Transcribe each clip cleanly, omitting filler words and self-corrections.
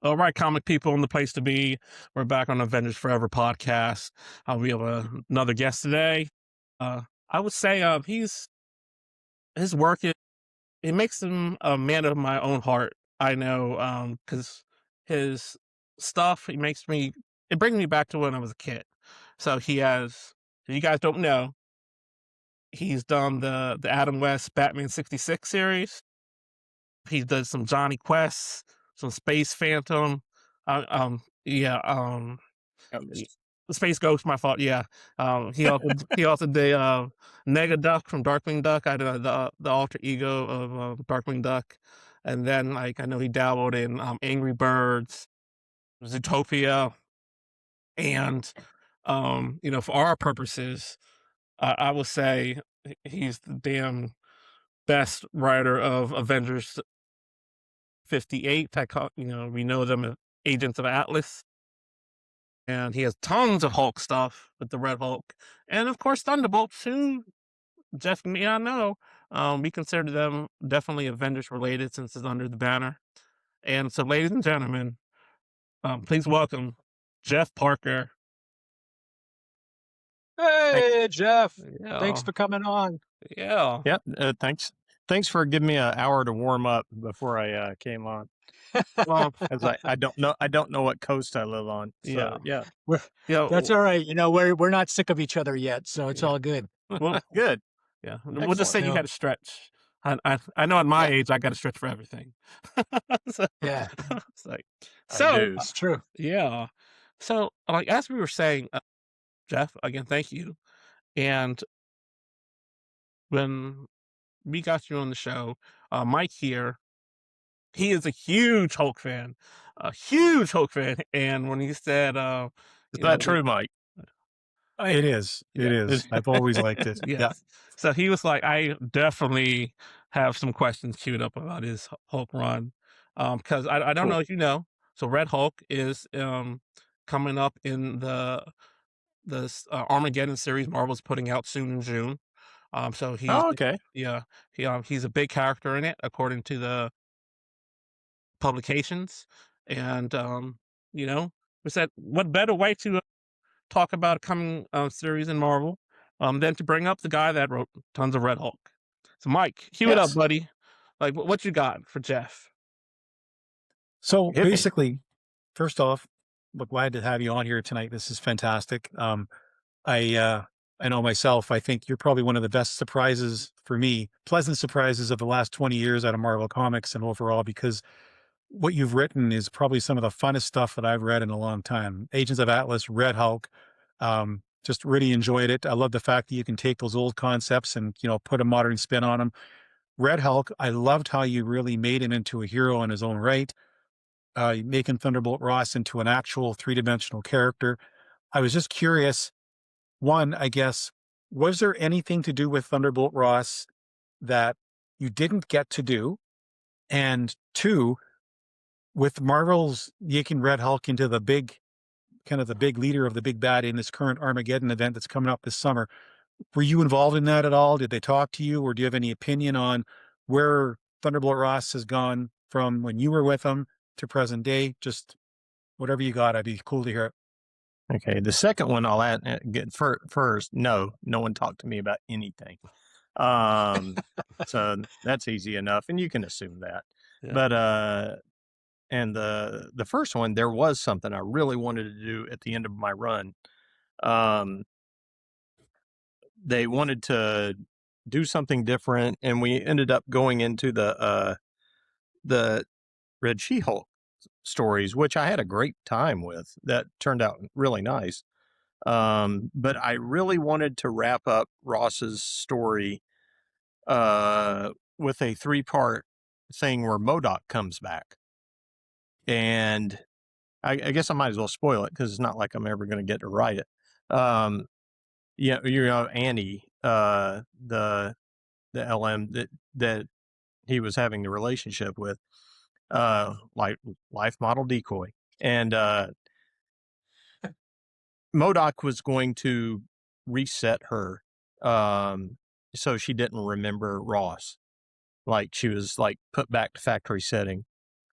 All right, comic people in the place to be. We're back on Avengers Forever podcast. We have another guest today. I would say his work it makes him a man of my own heart. I know because his stuff it brings me back to when I was a kid. So he has. If you guys don't know, he's done the Adam West Batman 66 series. He does some Johnny Quest, some Space Phantom. Yeah, Ghost. Space Ghost. My fault. Yeah. He also did Nega Duck from Darkwing Duck. I did the alter ego of Darkwing Duck, and then like I know he dabbled in Angry Birds, Zootopia, and for our purposes, I would say he's the damn best writer of Avengers 58. We know them as Agents of Atlas. And he has tons of Hulk stuff with the Red Hulk. And of course, Thunderbolts, who Jeff may not know. We consider them definitely Avengers related since it's under the banner. And so, ladies and gentlemen, please welcome Jeff Parker. Thank Hey, Jeff. Thanks Yeah. for coming on. Yeah. Yep. Thanks. Thanks for giving me an hour to warm up before I came on. Well, As I don't know what coast I live on. So yeah. That's yeah. all right. We're not sick of each other yet, so it's Yeah. all good. Well, Good. yeah. We'll just say Excellent. you No. had to stretch. I know at my Yeah. age, I got to stretch for everything. So, Yeah, it's like, I so do. it's true. yeah. So, like as we were saying, Jeff, again, thank you. And when we got you on the show, Mike here, he is a huge Hulk fan, a huge Hulk fan. And when he said, Is that true, Mike? It is. It yeah, is. I've always liked it. Yeah. yes. So he was like, I definitely have some questions queued up about his Hulk run. Because I don't know Cool. if you know, so Red Hulk is coming up in the Armageddon series Marvel's putting out soon in June. So Oh, okay. he's a big character in it according to the publications, and we said what better way to talk about a coming series in Marvel than to bring up the guy that wrote tons of Red Hulk. So Mike, cue it up, Yes. buddy. Like what you got for Jeff? So Hit me. basically, first off, we're glad to have you on here tonight. This is fantastic. I know myself, I think you're probably one of the best surprises for me, pleasant surprises of the last 20 years out of Marvel Comics and overall, because what you've written is probably some of the funnest stuff that I've read in a long time. Agents of Atlas, Red Hulk, just really enjoyed it. I love the fact that you can take those old concepts and, put a modern spin on them. Red Hulk, I loved how you really made him into a hero in his own right, making Thunderbolt Ross into an actual three-dimensional character. I was just curious, one, I guess, was there anything to do with Thunderbolt Ross that you didn't get to do? And two, with Marvel's yanking Red Hulk into the big, kind of the big leader of the big bad in this current Armageddon event that's coming up this summer, were you involved in that at all? Did they talk to you, or do you have any opinion on where Thunderbolt Ross has gone from when you were with him to present day? Just whatever you got, I'd be cool to hear it. Okay. The second one I'll add get first. No one talked to me about anything. So that's easy enough, and you can assume that. Yeah. But and the first one, there was something I really wanted to do at the end of my run. They wanted to do something different, and we ended up going into the Red She-Hulk stories, which I had a great time with. That turned out really nice. But I really wanted to wrap up Ross's story with a 3-part thing where MODOK comes back. And I guess I might as well spoil it because it's not like I'm ever going to get to write it. Annie, the LM that he was having the relationship with, like life model decoy, and MODOK was going to reset her, so she didn't remember Ross, like she was like put back to factory setting,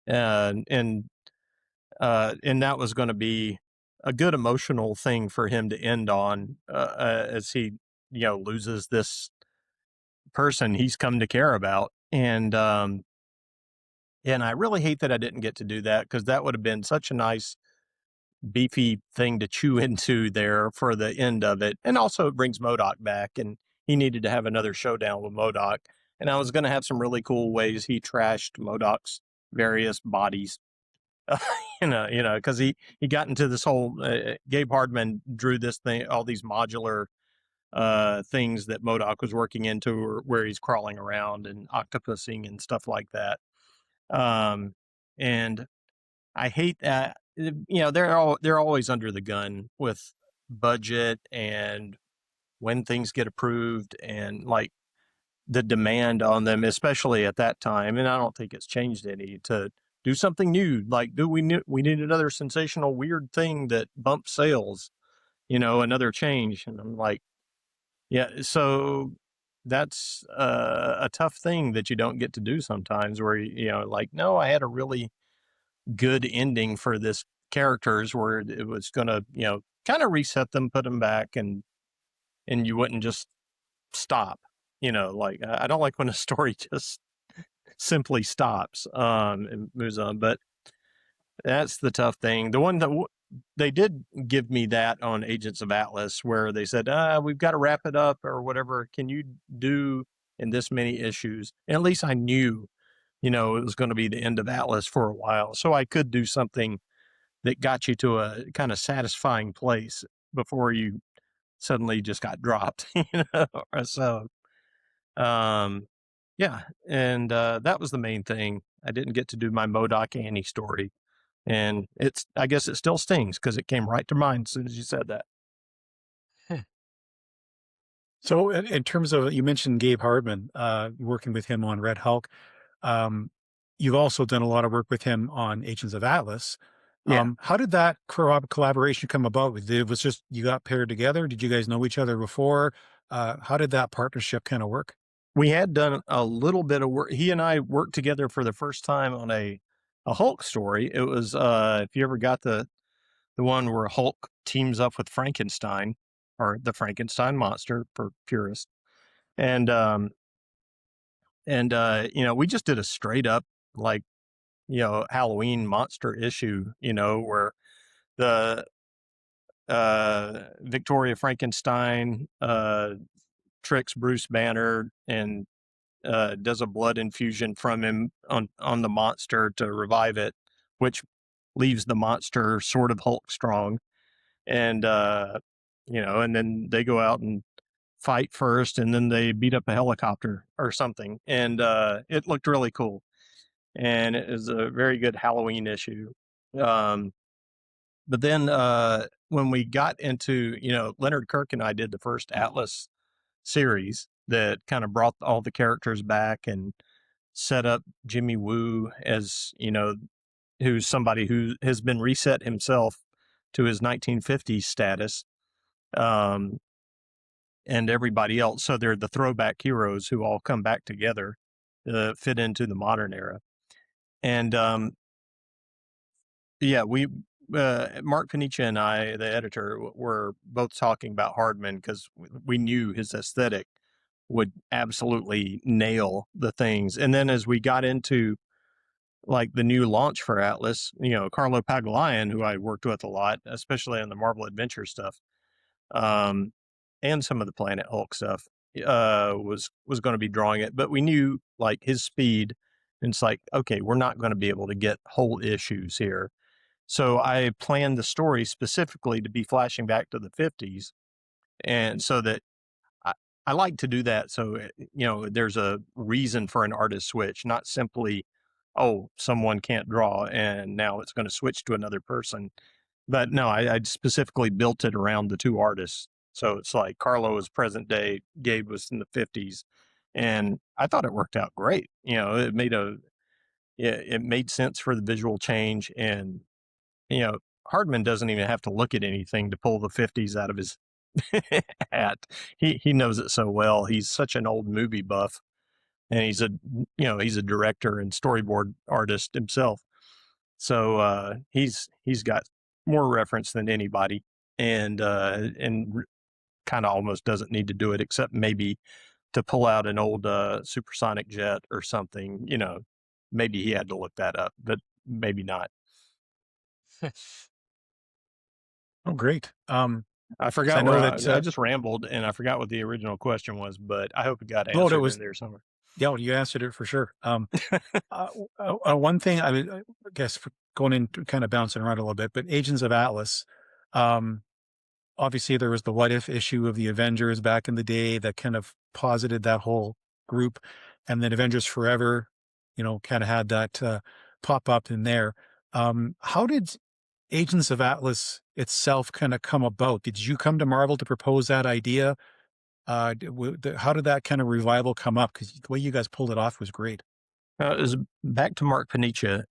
and and that was going to be a good emotional thing for him to end on, as he, loses this person he's come to care about. And I really hate that I didn't get to do that, because that would have been such a nice beefy thing to chew into there for the end of it. And also it brings MODOK back, and he needed to have another showdown with MODOK. And I was going to have some really cool ways he trashed MODOK's various bodies. Because he got into this whole, Gabe Hardman drew this thing, all these modular things that MODOK was working into, where he's crawling around and octopusing and stuff like that. And I hate that. They're always under the gun with budget and when things get approved, and like the demand on them, especially at that time. And I don't think it's changed any, to do something new. Like, we need another sensational weird thing that bumps sales, another change. And I'm like, yeah. So that's a tough thing that you don't get to do sometimes, where, like, no, I had a really good ending for this characters, where it was going to, kind of reset them, put them back, and you wouldn't just stop, like, I don't like when a story just simply stops, and moves on. But that's the tough thing. The one that they did give me that on Agents of Atlas, where they said, we've got to wrap it up or whatever. Can you do in this many issues? And at least I knew, it was going to be the end of Atlas for a while. So I could do something that got you to a kind of satisfying place before you suddenly just got dropped, So, yeah. And that was the main thing. I didn't get to do my MODOK Annie story. And I guess it still stings, because it came right to mind as soon as you said that. So in terms of, you mentioned Gabe Hardman, working with him on Red Hulk. You've also done a lot of work with him on Agents of Atlas. Yeah. How did that collaboration come about? It was just, you got paired together? Did you guys know each other before? How did that partnership kind of work? We had done a little bit of work. He and I worked together for the first time on a Hulk story. It was, if you ever got the one where Hulk teams up with Frankenstein, or the Frankenstein monster for purists. And we just did a straight up, like, Halloween monster issue, where the Victoria Frankenstein tricks Bruce Banner and does a blood infusion from him on the monster to revive it, which leaves the monster sort of Hulk strong. And and then they go out and fight first, and then they beat up a helicopter or something, and it looked really cool. And it was a very good Halloween issue. But then when we got into, Leonard Kirk and I did the first Atlas series that kind of brought all the characters back and set up Jimmy Woo as, who's somebody who has been reset himself to his 1950s status, and everybody else. So they're the throwback heroes who all come back together to fit into the modern era. And yeah, Mark Panicia and I, the editor, were both talking about Hardman, because we knew his aesthetic would absolutely nail the things. And then as we got into, like, the new launch for Atlas, Carlo Pagulayan, who I worked with a lot, especially on the Marvel Adventure stuff, and some of the Planet Hulk stuff, was going to be drawing it. But we knew, like, his speed, and it's like, okay, we're not going to be able to get whole issues here. So I planned the story specifically to be flashing back to the 50s. And so that I like to do that. So, there's a reason for an artist switch, not simply, oh, someone can't draw and now it's going to switch to another person. But no, I specifically built it around the two artists. So it's like Carlo is present day, Gabe was in the 50s. And I thought it worked out great. It made sense for the visual change. And Hardman doesn't even have to look at anything to pull the 50s out of his hat. He knows it so well. He's such an old movie buff, and he's a director and storyboard artist himself. So he's got more reference than anybody, and kind of almost doesn't need to do it except maybe to pull out an old supersonic jet or something. Maybe he had to look that up, but maybe not. Oh, great. I 'Cause I forgot know where that, I just rambled, and I forgot what the original question was, but I hope it got no, that answered in was, there somewhere. yeah, well, you answered it for sure. One thing, I mean, I guess for going into kind of bouncing around a little bit, but Agents of Atlas, um, obviously there was the what if issue of the Avengers back in the day that kind of posited that whole group. And then Avengers Forever, kind of had that pop up in there. How did Agents of Atlas itself kind of come about? Did you come to Marvel to propose that idea? How did that kind of revival come up? Because the way you guys pulled it off was great. It was back to Mark Panicia.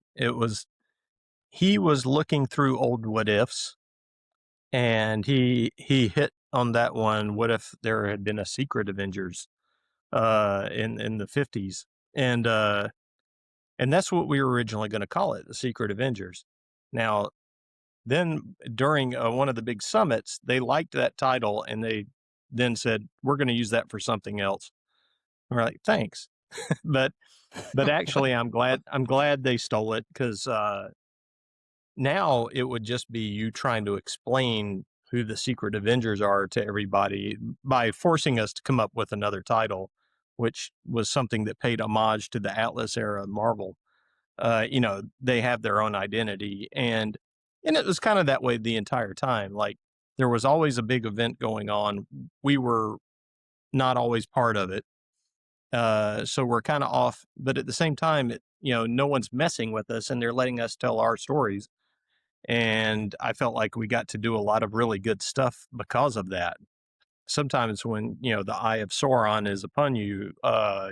He was looking through old what ifs, and he hit on that one. What if there had been a secret Avengers in the 50s? And that's what we were originally going to call it, the Secret Avengers. Now, then during one of the big summits, they liked that title, and they then said, "We're going to use that for something else." And we're like, "Thanks," but actually, I'm glad they stole it, because now it would just be you trying to explain who the Secret Avengers are to everybody by forcing us to come up with another title, which was something that paid homage to the Atlas era of Marvel. They have their own identity, and it was kind of that way the entire time. Like, there was always a big event going on. We were not always part of it. So we're kind of off, but at the same time, no one's messing with us, and they're letting us tell our stories. And I felt like we got to do a lot of really good stuff because of that. Sometimes when, the eye of Sauron is upon you,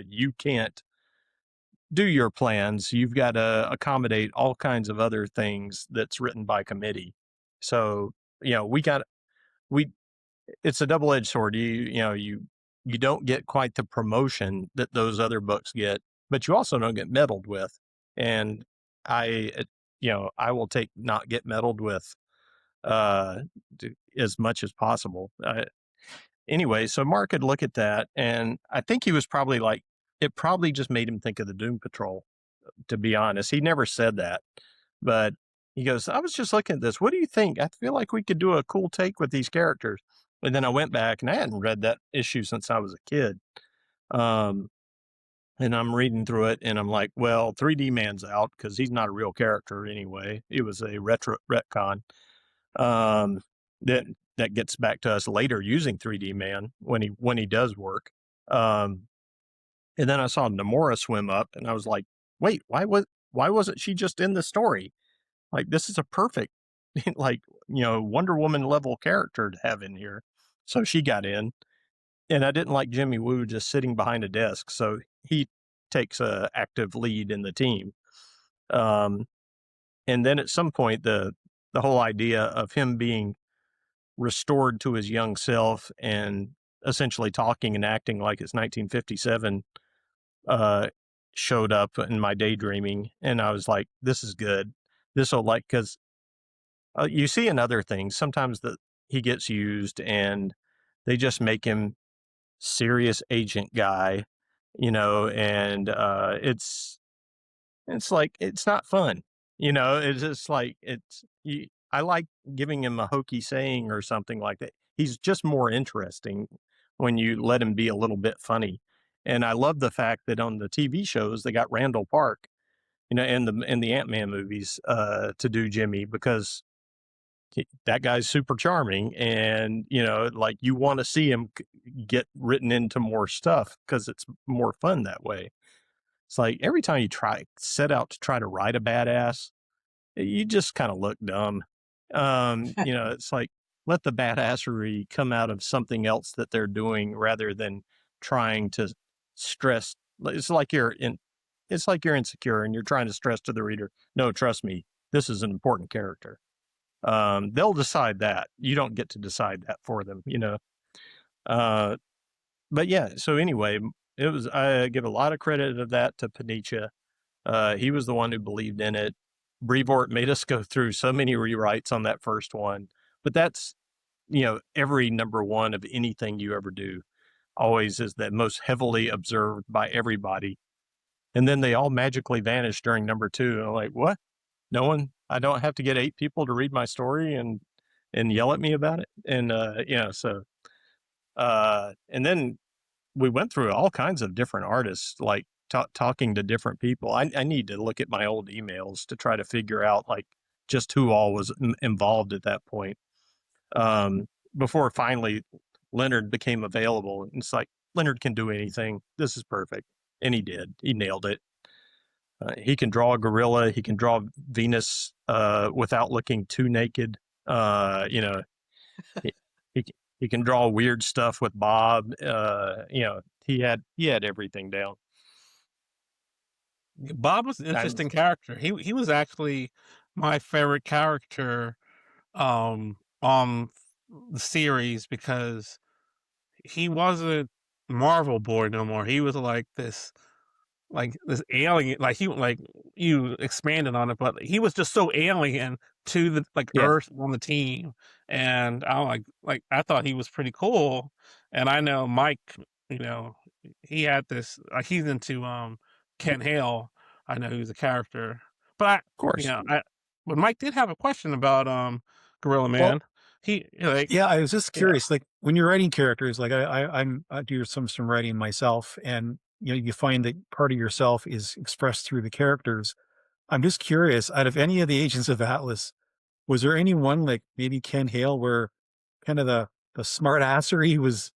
you can't do your plans. You've got to accommodate all kinds of other things that's written by committee. So, we it's a double-edged sword. You don't get quite the promotion that those other books get, but you also don't get meddled with. And I will take not get meddled with uh as much as possible. Anyway, so Mark could look at that, and I think he was probably like, it probably just made him think of the Doom Patrol, to be honest. He never said that, but he goes, "I was just looking at this. What do you think? I feel like we could do a cool take with these characters." And then I went back, and I hadn't read that issue since I was a kid. Um, and I'm reading through it, and I'm like, well, 3D Man's out because he's not a real character anyway. It was a retcon. Um, that gets back to us later using 3D Man when he does work. Um, and then I saw Namora swim up, and I was like, wait, why wasn't she just in the story? Like, this is a perfect like, Wonder Woman level character to have in here. So she got in, and I didn't like Jimmy Woo just sitting behind a desk. So he takes a active lead in the team. Um, and then at some point, the whole idea of him being restored to his young self and essentially talking and acting like it's 1957 uh, showed up in my daydreaming, and I was like, "This is good. This will because you see in other things sometimes that he gets used and they just make him serious agent guy, and it's like, it's not fun, it's just like, I like giving him a hokey saying or something like that. He's just more interesting when you let him be a little bit funny. And I love the fact that on the TV shows, they got Randall Park, in the Ant-Man movies, to do Jimmy, because that guy's super charming, and like, you want to see him get written into more stuff because it's more fun that way. It's like every time you set out to try to write a badass, you just kind of look dumb. It's like, let the badassery come out of something else that they're doing rather than trying to stress. It's like you're insecure and you're trying to stress to the reader, no, trust me, this is an important character. They'll decide that. You don't get to decide that for them. Uh, but yeah, so anyway, I give a lot of credit of that to Panicia. He was the one who believed in it. Brevoort made us go through so many rewrites on that first one, but that's, every number one of anything you ever do always is that most heavily observed by everybody. And then they all magically vanish during number two. And I'm like, what? No one, I don't have to get 8 people to read my story and yell at me about it. And, and then we went through all kinds of different artists, like talking to different people. I need to look at my old emails to try to figure out like just who all was involved at that point. Before finally Leonard became available. And it's like, Leonard can do anything. This is perfect. And he did. He nailed it. He can draw a gorilla. He can draw Venus without looking too naked. He, he he can draw weird stuff with Bob. He had everything down. Bob was an interesting character. He was actually my favorite character on the series because he wasn't Marvel Boy no more. He was like this alien, like you expanded on it, but he was just so alien to the Earth on the team, and I I thought he was pretty cool. And I know Mike, he had this he's into Ken Hale. I know he was a character, but of course, but Mike did have a question about Gorilla Man. Well, I was just curious, like when you're writing characters, like I do some writing myself, and you find that part of yourself is expressed through the characters. I'm just curious, out of any of the Agents of Atlas, was there any one like maybe Ken Hale where kind of the smart assery was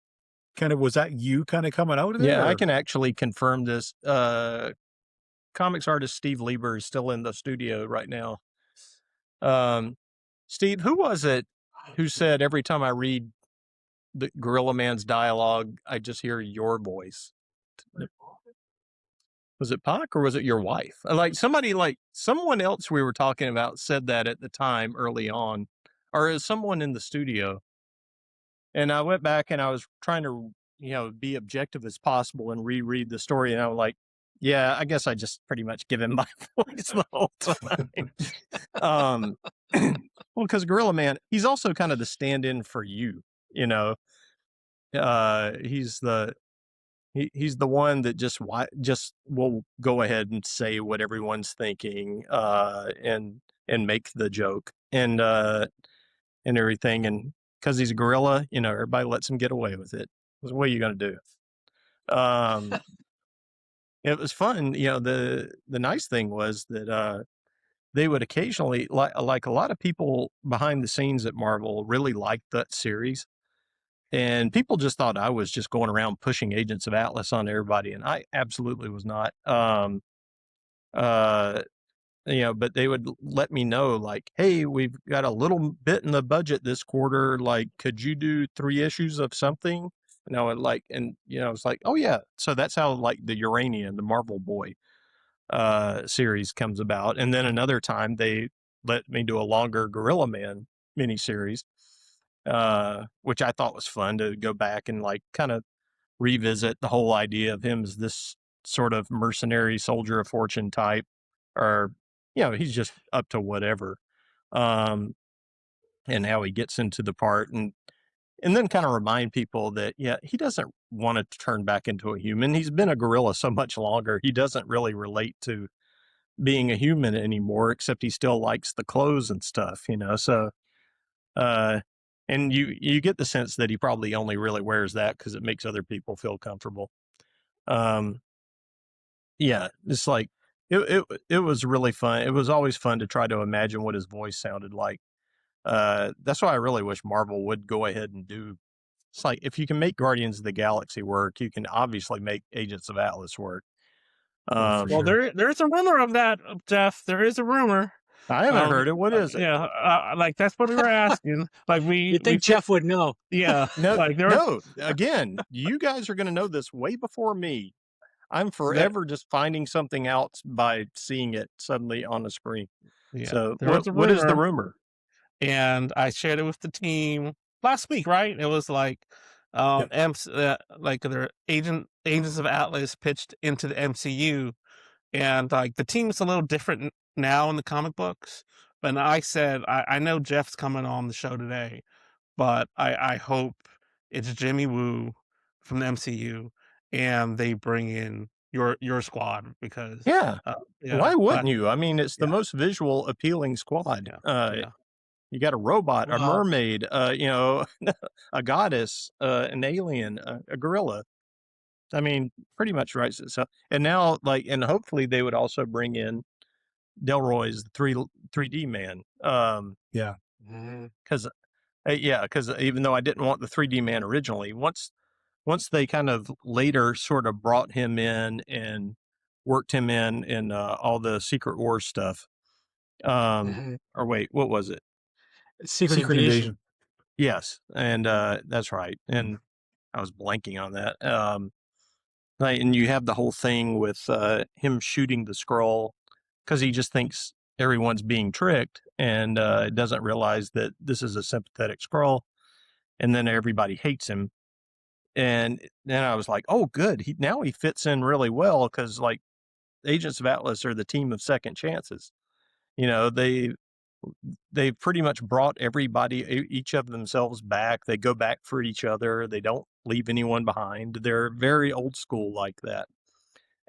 that you kind of coming out of there? Yeah, I can actually confirm this. Comics artist Steve Lieber is still in the studio right now. Steve, who was it who said every time I read the Gorilla Man's dialogue, I just hear your voice? Was it Pac or was it your wife? Someone else we were talking about said that at the time early on, or is someone in the studio? And I went back and I was trying to, be objective as possible and reread the story. And I was like, yeah, I guess I just pretty much give him my voice the whole time. Well, because Gorilla Man, he's also kind of the stand-in for you, he's the one that just will go ahead and say what everyone's thinking, and make the joke and everything. And because he's a gorilla, everybody lets him get away with it. What are you going to do? It was fun. The nice thing was that they would occasionally, like a lot of people behind the scenes at Marvel really liked that series. And people just thought I was just going around pushing Agents of Atlas on everybody. And I absolutely was not. But they would let me know like, hey, we've got a little bit in the budget this quarter. Like, could you do 3 issues of something? And I would it's like, oh yeah. So that's how like the Uranian, the Marvel Boy series comes about. And then another time they let me do a longer Gorilla Man miniseries, which I thought was fun to go back and like kind of revisit the whole idea of him as this sort of mercenary soldier of fortune type, or he's just up to whatever, and how he gets into the part, and then kind of remind people that he doesn't want to turn back into a human. He's been a gorilla so much longer, he doesn't really relate to being a human anymore, except he still likes the clothes and stuff, so and you get the sense that he probably only really wears that because it makes other people feel comfortable. It's like it was really fun. It was always fun to try to imagine what his voice sounded like. That's why I really wish Marvel would go ahead and do. It's like if you can make Guardians of the Galaxy work, you can obviously make Agents of Atlas work. Well, sure. There's a rumor of that, Jeff. There is a rumor. I haven't heard it. What is it? Yeah, that's what we were asking. Like you think Jeff would know? Yeah. No. Again, you guys are going to know this way before me. I'm forever just finding something else by seeing it suddenly on the screen. Yeah. So what is the rumor? And I shared it with the team last week, right? It was like their Agents of Atlas pitched into the MCU, and like the team's a little different now in the comic books. But I said, I know Jeff's coming on the show today, but I hope it's Jimmy Woo from the MCU, and they bring in your squad because, Yeah. yeah, Why wouldn't you? I mean, it's the yeah, most visual appealing squad. yeah, yeah. You got a robot, a Well, mermaid, a goddess, an alien, a gorilla. I mean, pretty much writes itself. And now, and hopefully they would also bring in Delroy's 3D man. Yeah. Because yeah, because even though I didn't want the 3D man originally, once they kind of later sort of brought him in and worked him in all the Secret Wars stuff. mhm. Or wait, what was it? Secret Secret Invasion. Invasion. Yes, and that's right. And I was blanking on that. And you have the whole thing with him shooting the scroll because he just thinks everyone's being tricked and doesn't realize that this is a sympathetic scroll. And then everybody hates him. And then I was like, oh, good. Now he fits in really well because like Agents of Atlas are the team of second chances. You know, they pretty much brought everybody, each of themselves back. They go back for each other. They don't leave anyone behind. They're very old school like that.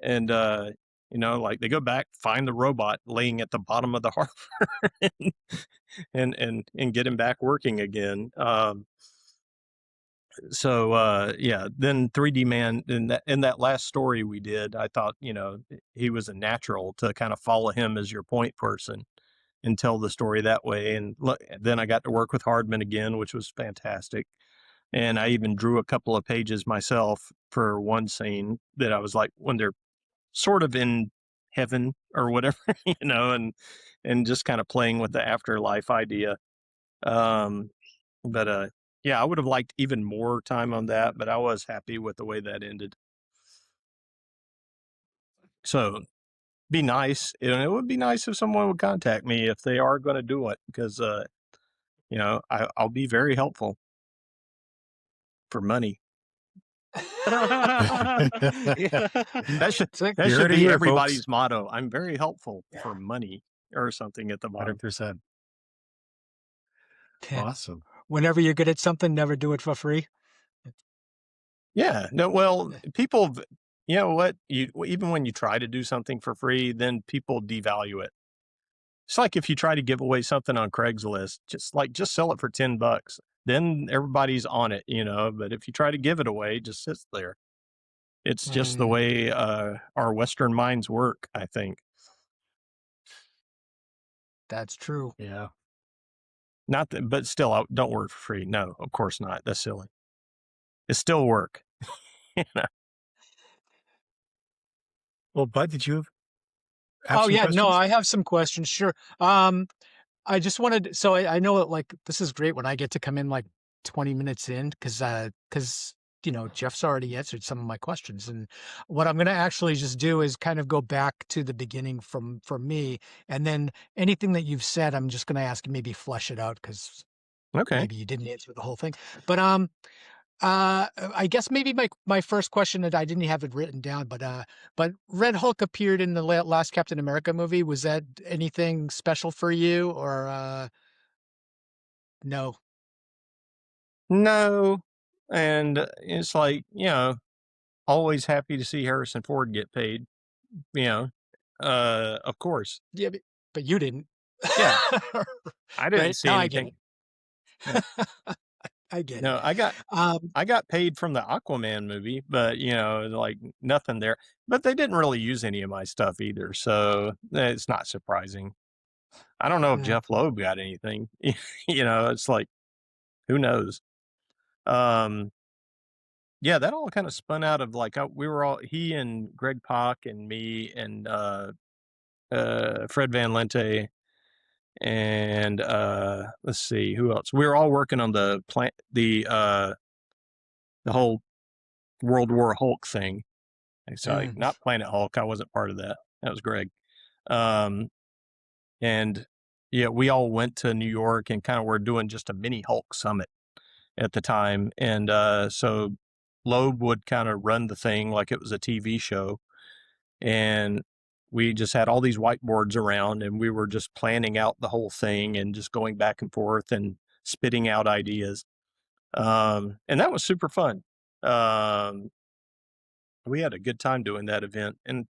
And, like they go back, find the robot laying at the bottom of the harbor and get him back working again. Yeah, then 3D Man in that last story we did, I thought, he was a natural to kind of follow him as your point person and tell the story that way. And look, then I got to work with Hardman again, which was fantastic. And I even drew a couple of pages myself for one scene that I was like, when they're sort of in heaven or whatever, and just kind of playing with the afterlife idea. Um, but yeah, I would have liked even more time on that, but I was happy with the way that ended. So be nice. It would be nice if someone would contact me if they are going to do it because, I'll be very helpful for money. Yeah. It's like, That You should heard it be here, everybody's folks. motto. I'm very helpful for money or something at the bottom. 100%. Awesome. whenever you're good at something, never do it for free. Yeah. No, well, people, you know what? Even when you try to do something for free, then people devalue it. It's like if you try to give away something on Craigslist, just sell it for $10. Then everybody's on it, but if you try to give it away, it just sits there. It's just the way our Western minds work, I think. That's true. Yeah. Not that, but still, don't work for free. No, of course not. That's silly. It's still work. You know? Well, Bud, did you have Oh some yeah, no, questions? I have some questions. Sure. I just wanted, so I know that like this is great when I get to come in like 20 minutes in because Jeff's already answered some of my questions, and what I'm going to actually just do is kind of go back to the beginning from me, and then anything that you've said, I'm just going to ask you, maybe flesh it out because Okay. maybe you didn't answer the whole thing. But I guess maybe my first question, that I didn't have it written down, but Red Hulk appeared in the last Captain America movie. Was that anything special for you, or no? No. And it's like, always happy to see Harrison Ford get paid, of course. Yeah, but you didn't. Yeah. I didn't Right? see Now I get anything. it. I get it. No, I got Um, I got paid from the Aquaman movie, but like nothing there. But they didn't really use any of my stuff either, so it's not surprising. I don't know if mm, Jeff Loeb got anything. It's like who knows. Um, yeah, that all kind of spun out of like we were all he and Greg Pak and me and Fred Van Lente and let's see who else. We were all working on the whole World War Hulk thing. So like mm, not Planet Hulk, I wasn't part of that. That was Greg. Um, and yeah, we all went to New York and kind of were doing just a mini Hulk summit at the time. And so Loeb would kind of run the thing like it was a TV show. And we just had all these whiteboards around, and we were just planning out the whole thing and just going back and forth and spitting out ideas. And that was super fun. Um, we had a good time doing that event. And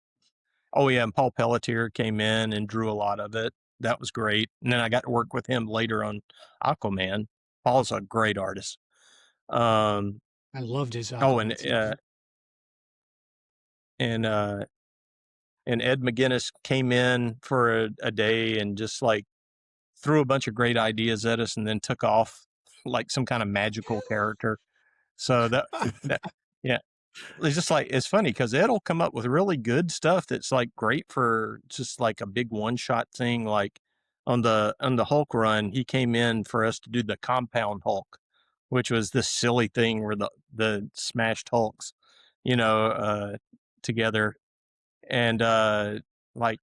oh yeah, and Paul Pelletier came in and drew a lot of it. That was great. And then I got to work with him later on Aquaman. Paul's a great artist. Um, I loved his oh, Aquaman stuff. and Ed McGuinness came in for a day and just like threw a bunch of great ideas at us and then took off like some kind of magical character. So that yeah, it's just like, it's funny because Ed'll come up with really good stuff that's like great for just like a big one shot thing. Like on the Hulk run, he came in for us to do the Compound Hulk, which was this silly thing where the smashed Hulks, you know, together. And like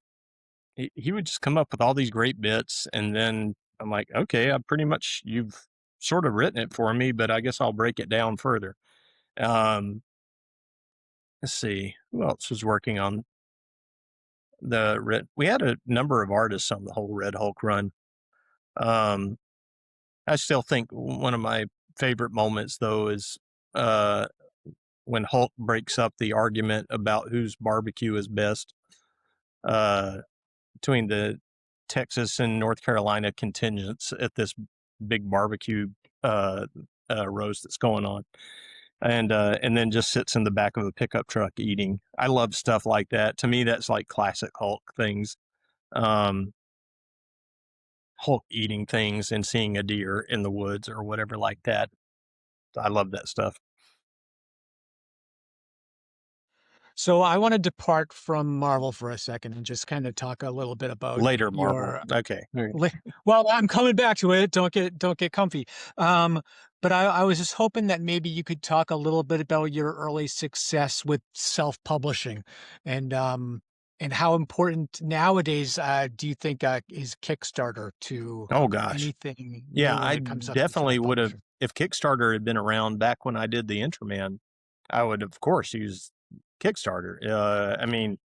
he would just come up with all these great bits, and then I'm like, okay, you've sort of written it for me, but I guess I'll break it down further. Um, let's see who else was working on the Red. We had a number of artists on the whole Red Hulk run. Um, I still think one of my favorite moments though is uh, when Hulk breaks up the argument about whose barbecue is best uh, between the Texas and North Carolina contingents at this big barbecue uh, roast that's going on. And then just sits in the back of a pickup truck eating. I love stuff like that. To me, that's like classic Hulk things. Um, Hulk eating things and seeing a deer in the woods or whatever like that. I love that stuff. So I want to depart from Marvel for a second and just kind of talk a little bit about Later, Marvel. your Okay. well, I'm coming back to it. Don't get comfy. But I was just hoping that maybe you could talk a little bit about your early success with self-publishing and how important nowadays do you think is Kickstarter to Oh gosh. anything Yeah, new when I it comes up to definitely would have, self-publishing? if Kickstarter had been around back when I did the Intraman, I would of course use Kickstarter. I mean,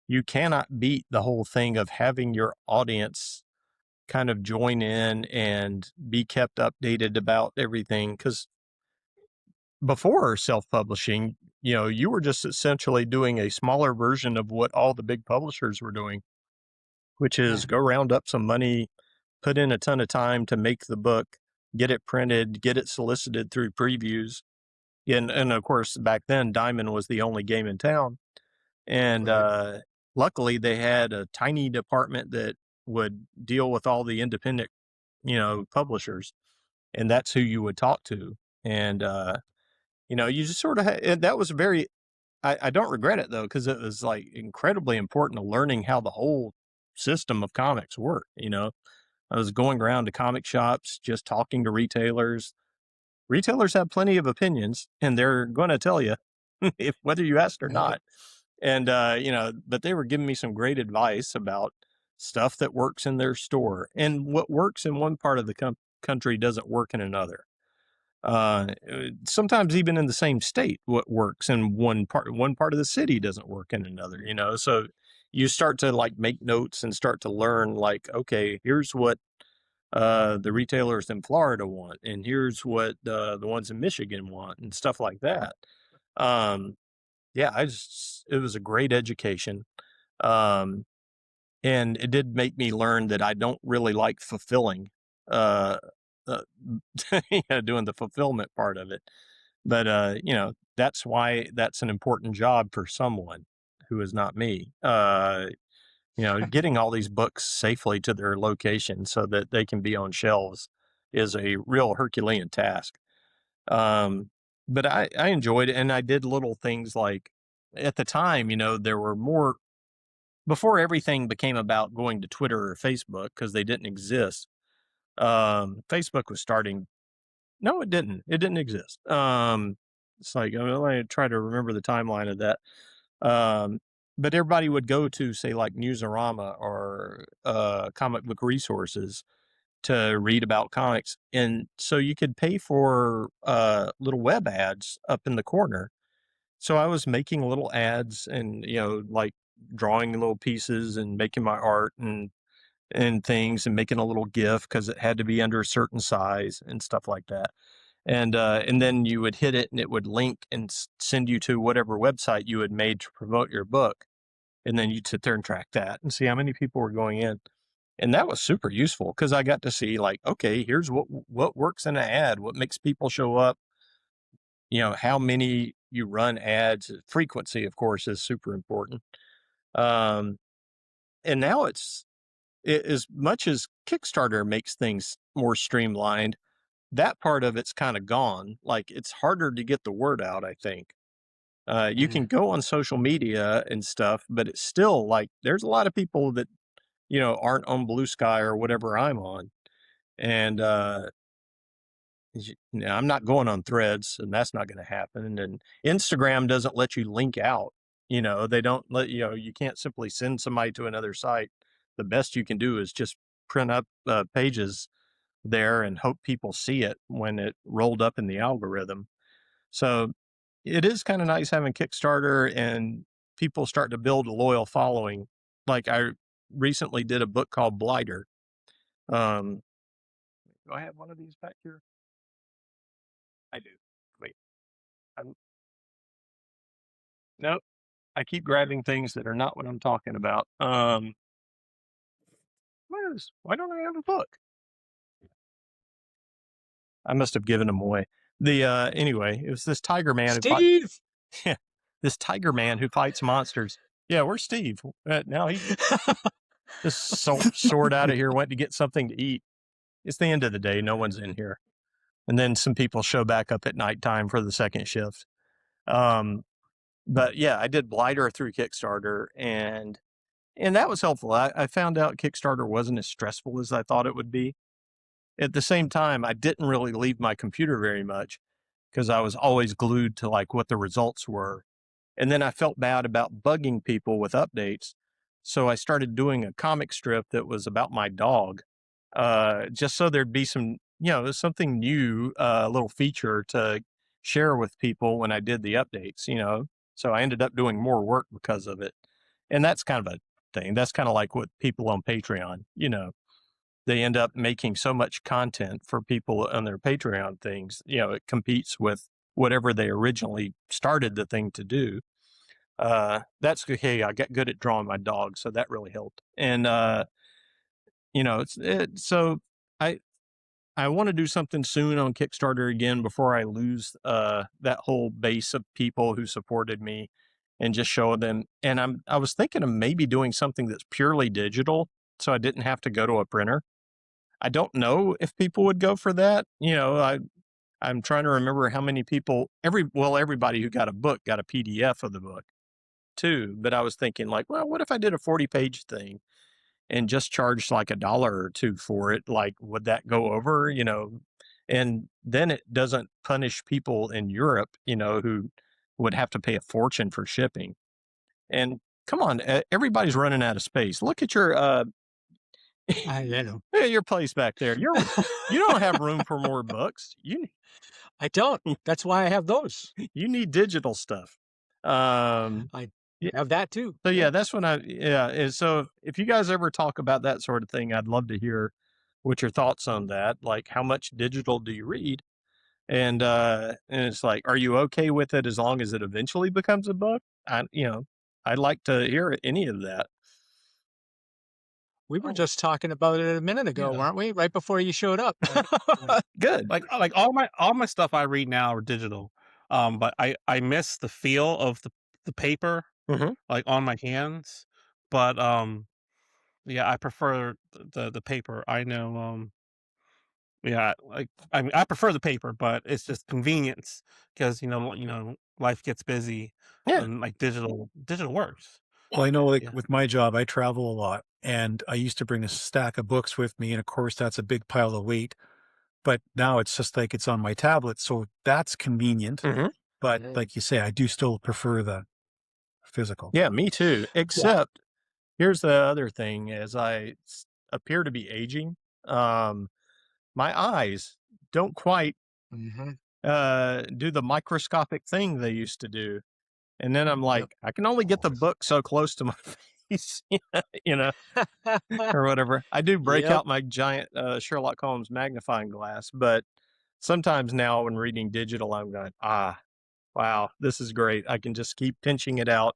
you cannot beat the whole thing of having your audience kind of join in and be kept updated about everything. Because before self-publishing, you were just essentially doing a smaller version of what all the big publishers were doing, which Yeah, is go round up some money, put in a ton of time to make the book, get it printed, get it solicited through previews. And of course, back then, Diamond was the only game in town. And right. luckily, they had a tiny department that would deal with all the independent, publishers. And that's who you would talk to. And, you just sort of, that was very, I don't regret it though, because it was like incredibly important to learning how the whole system of comics work. I was going around to comic shops, just talking to retailers. Retailers have plenty of opinions, and they're going to tell you if whether you asked or Right. not. And but they were giving me some great advice about stuff that works in their store, and what works in one part of the country doesn't work in another. Sometimes even in the same state, what works in one part of the city doesn't work in another. So you start to like make notes and start to learn like, okay, here's what the retailers in Florida want, and here's what the ones in Michigan want, and stuff like that. Um, yeah, it was a great education. Um, and it did make me learn that I don't really like fulfilling, uh, uh, doing the fulfillment part of it. But, that's why that's an important job for someone who is not me. Getting all these books safely to their location so that they can be on shelves is a real Herculean task. But I enjoyed it, and I did little things like at the time, there were more before everything became about going to Twitter or Facebook because they didn't exist. Facebook was starting. No, it didn't. It didn't exist. It's like I try to remember the timeline of that. Um, but everybody would go to say like Newsarama or Comic Book Resources to read about comics, and so you could pay for little web ads up in the corner. So I was making little ads and like drawing little pieces and making my art and things and making a little GIF because it had to be under a certain size and stuff like that. And then you would hit it and it would link and send you to whatever website you had made to promote your book. And then you'd sit there and track that and see how many people were going in. And that was super useful because I got to see like, okay, here's what works in an ad, what makes people show up, how many you run ads. Frequency, of course, is super important. And now as much as Kickstarter makes things more streamlined, that part of it's kind of gone. Like it's harder to get the word out, I think. You can go on social media and stuff, but it's still like there's a lot of people that, aren't on Blue Sky or whatever I'm on. And I'm not going on Threads, and that's not going to happen. And Instagram doesn't let you link out. They don't let you can't simply send somebody to another site. The best you can do is just print up pages there and hope people see it when it rolled up in the algorithm. So it is kind of nice having Kickstarter and people start to build a loyal following. Like I recently did a book called Blighter. Do I have one of these back here? I do. Wait. Nope. I keep grabbing things that are not what I'm talking about. Why don't I have a book? I must have given them away. Anyway, it was this tiger man Steve. this tiger man who fights monsters. Yeah, where's Steve? Now he just soared out of here, went to get something to eat. It's the end of the day. No one's in here. And then some people show back up at nighttime for the second shift. But yeah, I did Blighter through Kickstarter and that was helpful. I found out Kickstarter wasn't as stressful as I thought it would be. At the same time, I didn't really leave my computer very much because I was always glued to like what the results were. And then I felt bad about bugging people with updates. So I started doing a comic strip that was about my dog, just so there'd be some, something new, a little feature to share with people when I did the updates. So I ended up doing more work because of it. And that's kind of a thing. That's kind of like what people on Patreon. They end up making so much content for people on their Patreon things, it competes with whatever they originally started the thing to do. That's okay. I got good at drawing my dog, so that really helped. And so I want to do something soon on Kickstarter again before I lose that whole base of people who supported me, and just show them. And I was thinking of maybe doing something that's purely digital, so I didn't have to go to a printer. I don't know if people would go for that. I'm trying to remember how many people. Everybody who got a book got a PDF of the book too. But I was thinking like, well, what if I did a 40-page thing and just charged like $1 or $2 for it? Like, would that go over? And then it doesn't punish people in Europe, who would have to pay a fortune for shipping. And come on, everybody's running out of space. Look at your your place back there. You don't have room for more books. I don't. That's why I have those. You need digital stuff. I have that too. So yeah, that's when and so if you guys ever talk about that sort of thing, I'd love to hear what your thoughts on that. Like, how much digital do you read? And it's like, are you okay with it as long as it eventually becomes a book? I'd like to hear any of that. We were just talking about it a minute ago, weren't we? Right before you showed up. Good. Like all my stuff I read now are digital. But I miss the feel of the paper, like on my hands. But yeah, I prefer the paper. I know. Yeah, like I prefer the paper, but it's just convenience because life gets busy, Yeah. and like digital works. Well, I know, like Yeah. with my job, I travel a lot, and I used to bring a stack of books with me, and of course, that's a big pile of weight. But now it's just like it's on my tablet, so that's convenient. But like you say, I do still prefer the physical. Yeah, me too. Except here's the other thing: as I appear to be aging, my eyes don't quite do the microscopic thing they used to do. And then I'm like, Yep. I can only get the book so close to my face, you know, or whatever. I do break Yep. out my giant Sherlock Holmes magnifying glass, but sometimes now when reading digital, I'm going, wow, this is great. I can just keep pinching it out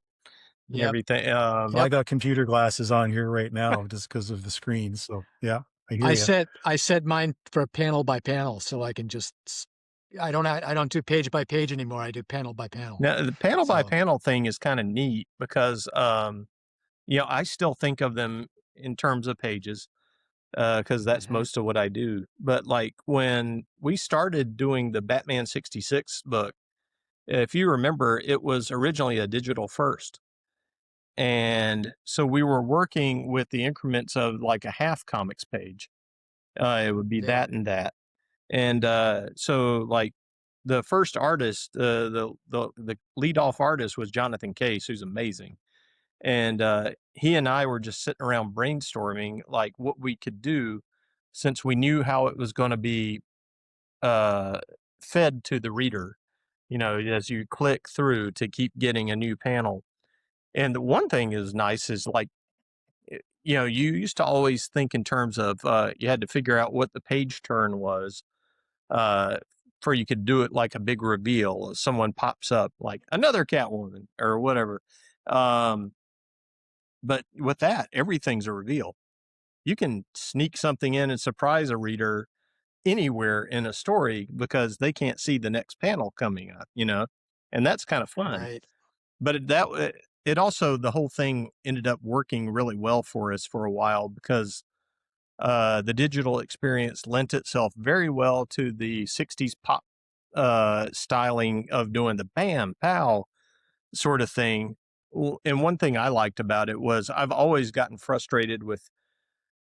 and Yep. everything. Well, I got computer glasses on here right now just because of the screen. So yeah, I hear you. I set mine for panel by panel, so I can just. I don't do page by page anymore. I do panel by panel. Now, the panel by So panel thing is kind of neat because, I still think of them in terms of pages because that's mhm, most of what I do. But like when we started doing the Batman 66 book, if you remember, it was originally a digital first. And so we were working with the increments of like a half comics page. It would be yeah, that and that. And so like the first artist, the lead off artist was Jonathan Case, who's amazing. And he and I were just sitting around brainstorming like what we could do since we knew how it was going to be uh, fed to the reader, as you click through to keep getting a new panel. And the one thing is nice is like, you used to always think in terms of you had to figure out what the page turn was uh, for you could do it like a big reveal. Someone pops up like another Catwoman or whatever. Um, but with that, everything's a reveal. You can sneak something in and surprise a reader anywhere in a story because they can't see the next panel coming up, and that's kind of fun. right. But it also, the whole thing ended up working really well for us for a while because the digital experience lent itself very well to the 60s pop styling of doing the bam, pow sort of thing. And one thing I liked about it was I've always gotten frustrated with,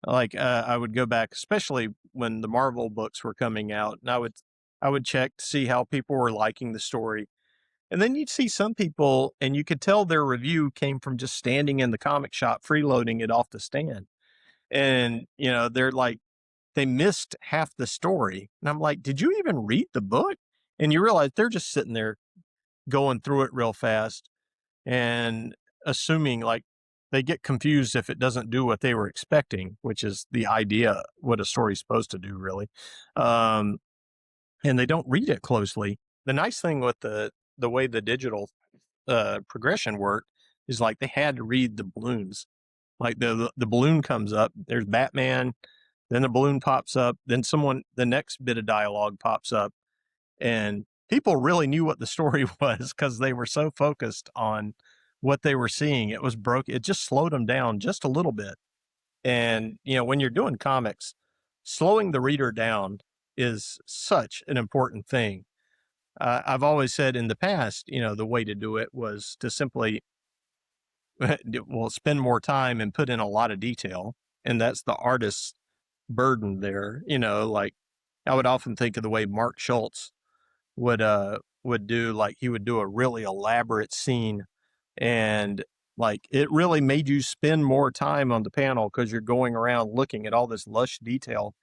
like, I would go back, especially when the Marvel books were coming out, and I would check to see how people were liking the story. And then you'd see some people, and you could tell their review came from just standing in the comic shop, freeloading it off the stand. And, they're like, they missed half the story. And I'm like, did you even read the book? And you realize they're just sitting there going through it real fast and assuming like they get confused if it doesn't do what they were expecting, which is the idea, what a story's supposed to do, really. Um, and they don't read it closely. The nice thing with the way the digital progression worked is like they had to read the balloons. Like the balloon comes up, there's Batman, then the balloon pops up, then the next bit of dialogue pops up, and people really knew what the story was because they were so focused on what they were seeing. It just slowed them down just a little bit. And when you're doing comics, slowing the reader down is such an important thing. I've always said in the past, the way to do it was to simply spend more time and put in a lot of detail, and that's the artist's burden there. Like I would often think of the way Mark Schultz would do, like he would do a really elaborate scene, and like it really made you spend more time on the panel because you're going around looking at all this lush detail,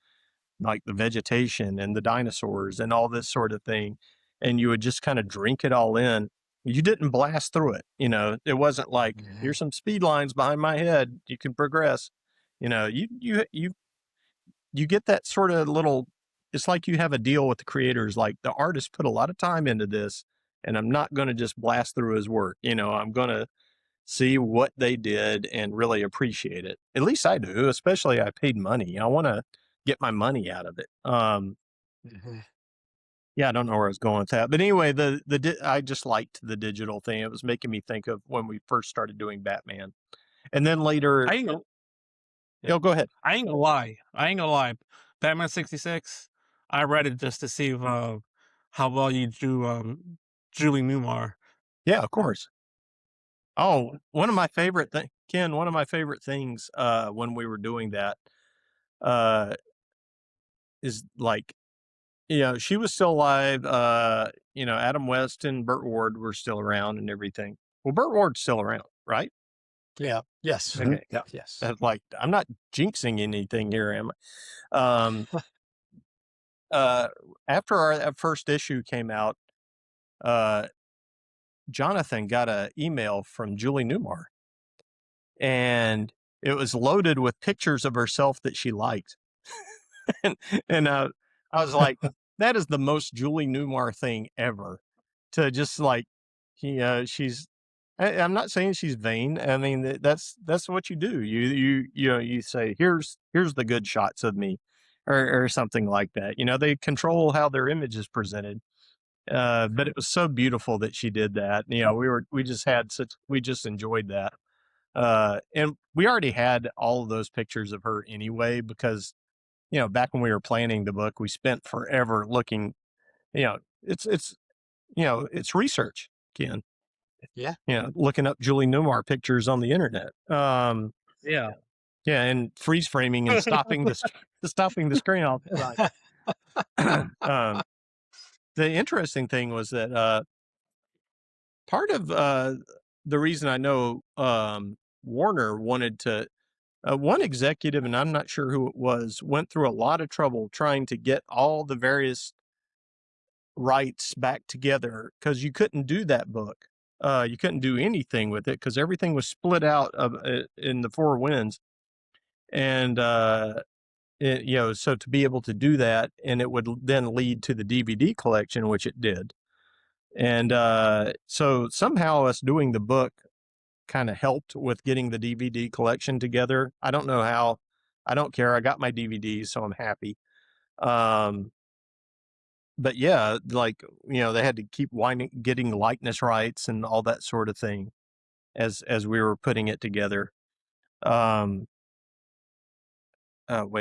like the vegetation and the dinosaurs and all this sort of thing, and you would just kind of drink it all in. You didn't blast through it. It wasn't like, Mhm, here's some speed lines behind my head, you can progress. You get that sort of little, it's like you have a deal with the creators, like the artist put a lot of time into this, and I'm not going to just blast through his work. I'm going to see what they did and really appreciate it. At least I do, especially I paid money. I want to get my money out of it. mhm. Yeah, I don't know where I was going with that, but anyway, I just liked the digital thing. It was making me think of when we first started doing Batman, and then later. I ain't gonna, yeah, Oh, go ahead. I ain't gonna lie. I ain't gonna lie. Batman 66, I read it just to see if, how well you do Julie Newmar. Yeah, of course. Oh, one of my favorite Ken, one of my favorite things when we were doing that uh is like, she was still alive. Adam West and Burt Ward were still around and everything. Well, Burt Ward's still around, right? Yeah. Yes. Mhm. Okay. Yeah. Yes. Like, I'm not jinxing anything here, am I? Uh, After our that first issue came out, uh, Jonathan got an email from Julie Newmar, and it was loaded with pictures of herself that she liked. and I was like, that is the most Julie Newmar thing ever. To just like, she's. I'm not saying she's vain. I mean, that's what you do. You say, here's the good shots of me, or something like that. They control how their image is presented. But it was so beautiful that she did that. We just enjoyed that. And we already had all of those pictures of her anyway, because, back when we were planning the book, we spent forever looking, it's research, Ken, Yeah. looking up Julie Newmar pictures on the internet. Yeah. Yeah. And freeze framing and stopping stopping the screen all the time. The interesting thing was that, part of, the reason I know, Warner wanted to, one executive, and I'm not sure who it was, went through a lot of trouble trying to get all the various rights back together, because you couldn't do that book. You couldn't do anything with it because everything was split out in the four winds. And, so to be able to do that, and it would then lead to the DVD collection, which it did. And so somehow us doing the book kind of helped with getting the DVD collection together. I don't know how. I don't care. I got my DVDs, so I'm happy. But yeah, like, they had to keep getting likeness rights and all that sort of thing as we were putting it together. Wait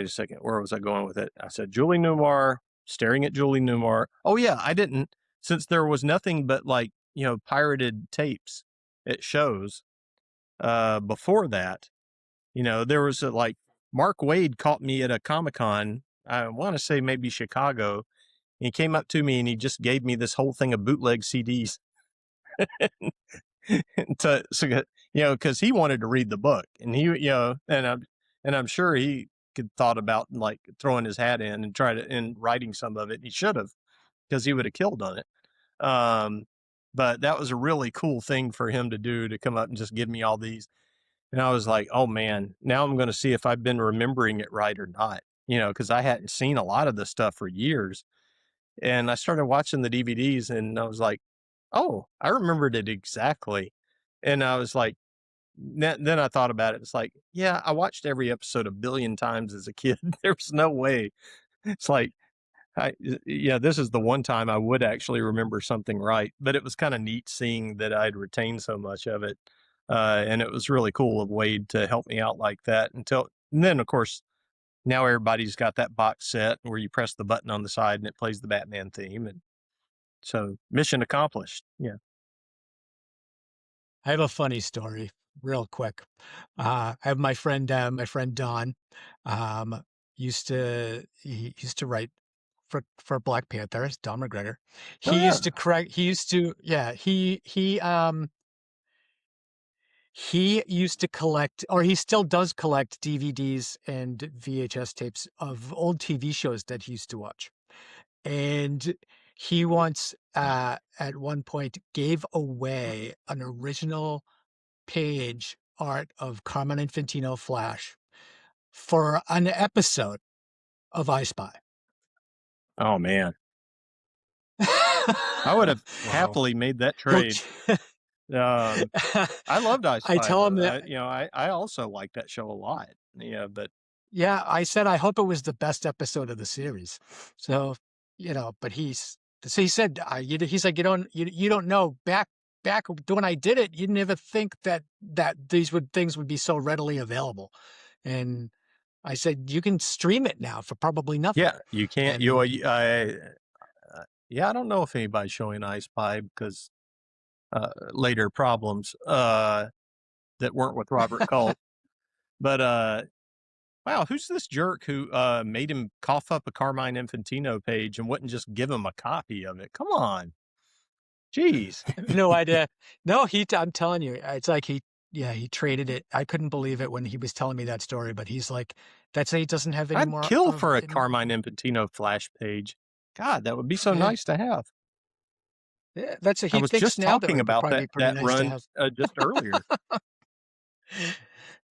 a second. Where was I going with it? I said Julie Newmar, staring at Julie Newmar. Oh yeah, I didn't, since there was nothing but like, pirated tapes at shows. Before that, there was like Mark Waid caught me at a Comic-Con. I want to say maybe Chicago. He came up to me and he just gave me this whole thing of bootleg CDs because he wanted to read the book, and I'm sure he could thought about like throwing his hat in and and writing some of it. He should have, because he would have killed on it. But that was a really cool thing for him to do, to come up and just give me all these. And I was like, oh man, now I'm going to see if I've been remembering it right or not, because I hadn't seen a lot of this stuff for years. And I started watching the DVDs and I was like, oh, I remembered it exactly. And I was like, then I thought about it. It's like, yeah, I watched every episode a billion times as a kid. There's no way. It's like, this is the one time I would actually remember something right. But it was kind of neat seeing that I'd retained so much of it. And it was really cool of Wade to help me out like that. And then, of course, now everybody's got that box set where you press the button on the side and it plays the Batman theme. And so mission accomplished. Yeah. I have a funny story, real quick. I have my friend Don. He used to write for Black Panther. Don McGregor. Oh, He yeah. used to correct. He used to, yeah. He used to collect, or he still does collect DVDs and VHS tapes of old TV shows that he used to watch. And he once, at one point, gave away an original page art of Carmen Infantino Flash for an episode of I Spy. Oh man. I would have happily made that trade. I loved I Spy. I tell him that, I also like that show a lot. Yeah, but yeah, I said, I hope it was the best episode of the series. So, but he said, he's like, you don't know, back when I did it, you didn't ever think that things would be so readily available. And I said, you can stream it now for probably nothing. yeah, you can't. Yeah, I don't know if anybody's showing I Spy because later problems that weren't with Robert Culp. But wow, who's this jerk who made him cough up a Carmine Infantino page and wouldn't just give him a copy of it? Come on. Jeez. No idea. No, I'm telling you, it's like he traded it. I couldn't believe it when he was telling me that story, but he's like, he doesn't have any I'd more. kill for a Carmine Infantino Flash page. God, that would be so nice to have. Yeah, that's I he was thinks just now that talking would about probably be pretty that nice to run, have. just earlier.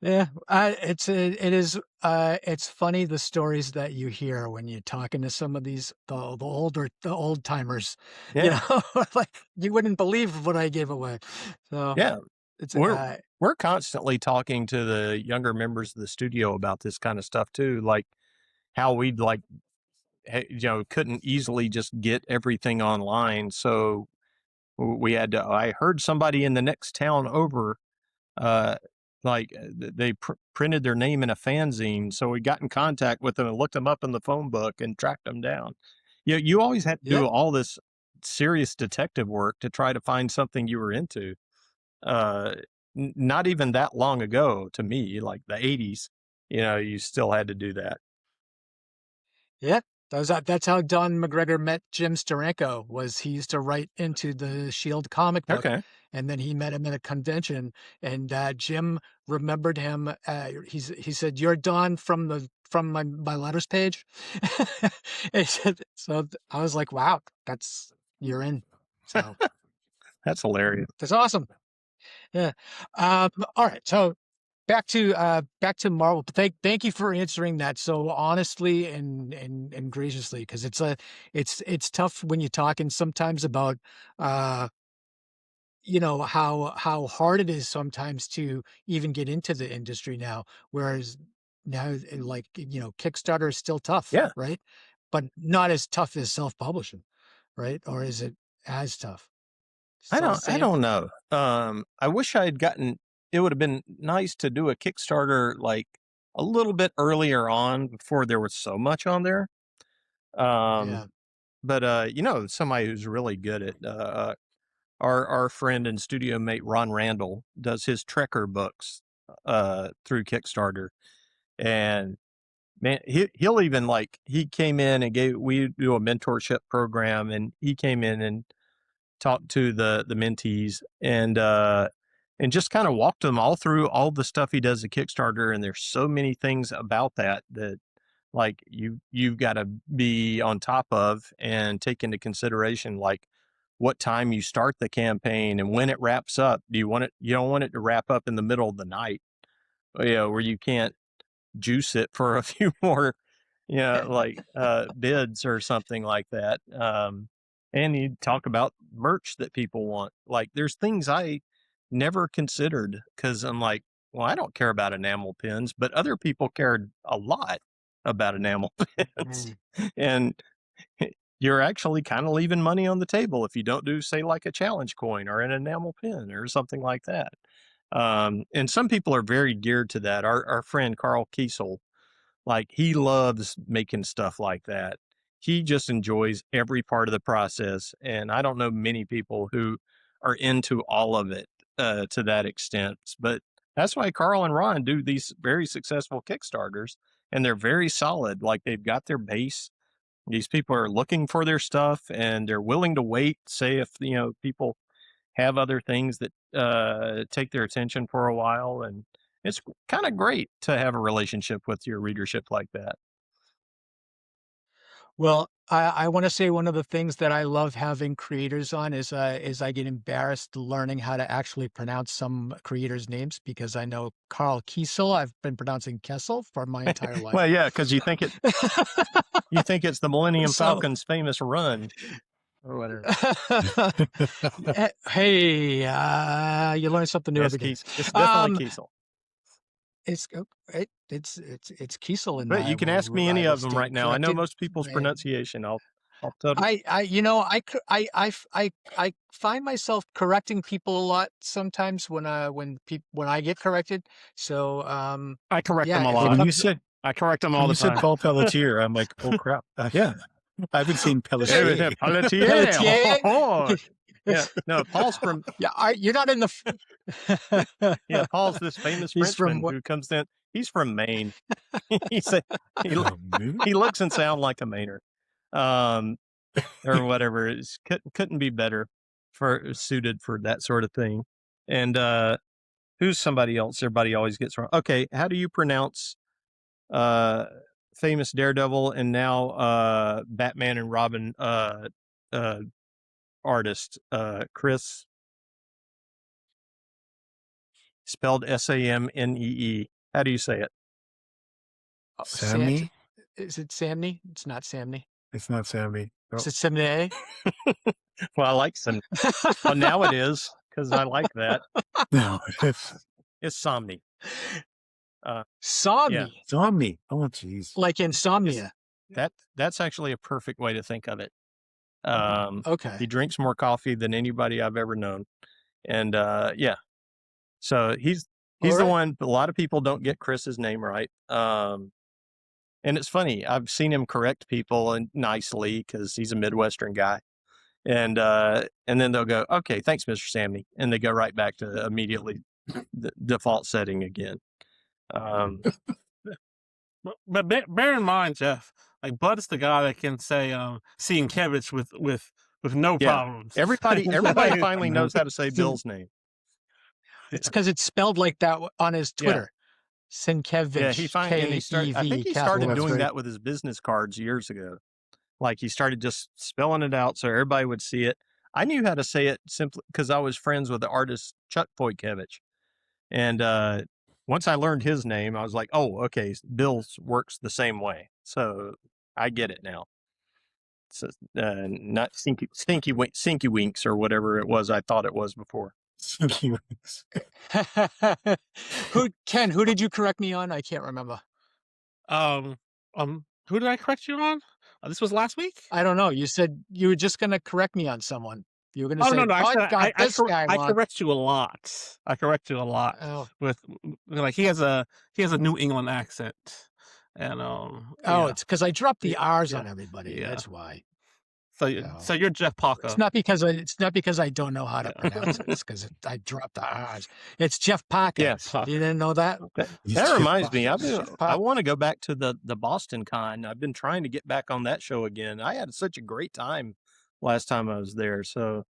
Yeah, it is it's funny the stories that you hear when you're talking to some of these the old timers, you Yeah, know, like you wouldn't believe what I gave away. So yeah. it's We're we're constantly talking to the younger members of the studio about this kind of stuff too, like how we'd like, couldn't easily just get everything online, so we had to. I heard somebody in the next town over, uh, they printed their name in a fanzine, so we got in contact with them and looked them up in the phone book and tracked them down. You always had to yeah. do all this serious detective work to try to find something you were into. uh, Not even that long ago to me, like the 80s, you still had to do that. Yeah, that's how Don McGregor met Jim Steranko, was he used to write into the Shield comic book, Okay. and then he met him at a convention, and Jim remembered him. He said, "You're Don from my letters page." He said, so I was like, "Wow, you're in." So That's hilarious. that's awesome. Yeah. All right. So back to Marvel. But thank you for answering that so honestly and graciously, because it's tough when you're talking sometimes about uh how hard it is sometimes to even get into the industry now. Whereas now, like, Kickstarter is still tough, Yeah. right? But not as tough as self-publishing, right? Or is it as tough? Still the I same? don't know. I wish I had gotten. It would have been nice to do a Kickstarter like a little bit earlier on before there was so much on there. Um, Yeah. but somebody who's really good at our friend and studio mate Ron Randall does his Trekker books through Kickstarter, and man, he'll even like he came in and we do a mentorship program, and he came in and talked to the mentees and just kind of walked them all through all the stuff he does at Kickstarter. And there's so many things about that like you've got to be on top of and take into consideration, like what time you start the campaign and when it wraps up. You don't want it to wrap up in the middle of the night, where you can't juice it for a few more, bids or something like that. And you talk about merch that people want. Like there's things I never considered because I'm like, well, I don't care about enamel pins, but other people cared a lot about enamel pins. Mm. And you're actually kind of leaving money on the table if you don't do, say, like a challenge coin or an enamel pin or something like that. And some people are very geared to that. Our friend Carl Kiesel, like he loves making stuff like that. He just enjoys every part of the process. And I don't know many people who are into all of it to that extent. But that's why Carl and Ron do these very successful Kickstarters, and they're very solid. Like they've got their base. These people are looking for their stuff and they're willing to wait, say if people have other things that take their attention for a while. And it's kind of great to have a relationship with your readership like that. Well, I want to say one of the things that I love having creators on is I get embarrassed learning how to actually pronounce some creators' names, because I know Carl Kiesel. I've been pronouncing Kessel for my entire life. Well, yeah, because you think it's the Millennium So, Falcon's famous run or whatever. hey, you learn something new Yes, every day. Kiesel. It's definitely Um, Kiesel. it's Kiesel, and But you can ask me I any will of them stand right now. I know corrected. most people's pronunciation. I'll totally. I find myself correcting people a lot sometimes when I get corrected. So, I correct yeah, them a if it When lot. you comes, said I correct them all when the you said time. Paul Pelletier, I'm like, oh crap. Yeah, I've been seeing Pelletier. Pelletier. Pelletier. Yeah. No, Paul's from. Yeah, you're not in the. Yeah, Paul's this famous He's from Frenchman what? who comes in. He's from Maine. He's a, he lo- Maybe. he looks and sounds like a Mainer, um, or whatever. Couldn't be better for suited for that sort of thing. And who's somebody else? Everybody always gets wrong. Okay, how do you pronounce uh, famous Daredevil and now Batman and Robin? artist, Chris, spelled Samnee. How do you say it? Sammy? Is it Samney? It's not Samney. It's not Sammy. Is it Samney? Well, I like some. Well, now it is because I like that. No, it's It's Somni. Somni, Yeah. Zombie. Oh, jeez. like insomnia. That's actually a perfect way to think of it. He Okay. drinks more coffee than anybody I've ever known, and yeah. So he's All the right. one. A lot of people don't get Chris's name right. And it's funny. I've seen him correct people and nicely because he's a Midwestern guy. And then they'll go, okay, thanks, Mr. Samney. And they go right back to immediately the default setting again. But bear in mind, Jeff, like Bud's the guy that can say Sienkiewicz with no Yeah. problems. Everybody finally knows how to say Bill's name. It's because it's spelled like that on his Twitter. Sienkiewicz. Yeah, he finally and he started. I think he started That's doing right. that with his business cards years ago. Like he started just spelling it out so everybody would see it. I knew how to say it simply because I was friends with the artist Chuck Poikiewicz. And once I learned his name, I was like, oh, okay, Bill's works the same way. So I get it now. So, not Stinky Winks or whatever it was I thought it was before. Who did you correct me on? I can't remember. Who did I correct you on? This was last week. I don't know. You said you were just going to correct me on someone. You were going to say, no! I I correct you a lot. I correct you a lot. Oh. With like he has a New England accent, and it's because I dropped the R's on everybody. Yeah. That's why. So you're Jeff Paca. It's not because I don't know how to pronounce it. It's because I dropped the R's. It's Jeff Paca. Yes. You didn't know that? That reminds me. I want to go back to the Boston Con. I've been trying to get back on that show again. I had such a great time last time I was there. So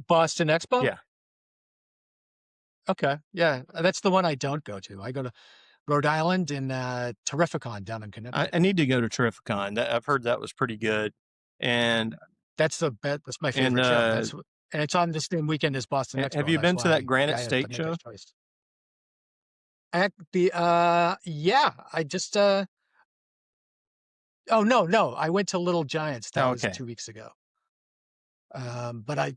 Boston Expo? Yeah. Okay. Yeah. That's the one I don't go to. I go to Rhode Island and Terrificon down in Connecticut. I need to go to Terrificon. I've heard that was pretty good. And that's my favorite show. And it's on the same weekend as Boston Expo. Have you been to that Granite State show? At the I just oh no, I went to Little Giants. That was 2 weeks ago. But I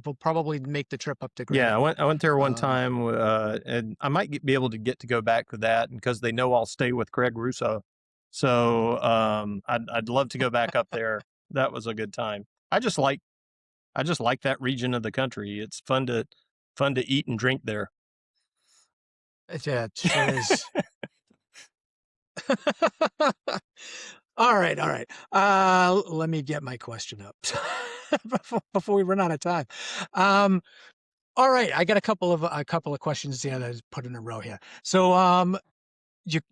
will probably make the trip up to Granite. Yeah, I went there one time, and I might be able to get to go back to that because they know I'll stay with Craig Russo. So I'd love to go back up there. That was a good time. I just like that region of the country. It's fun to eat and drink there. Yeah, it sure is. All right. Let me get my question up before we run out of time. All right, I got a couple of questions that I put in a row here. So,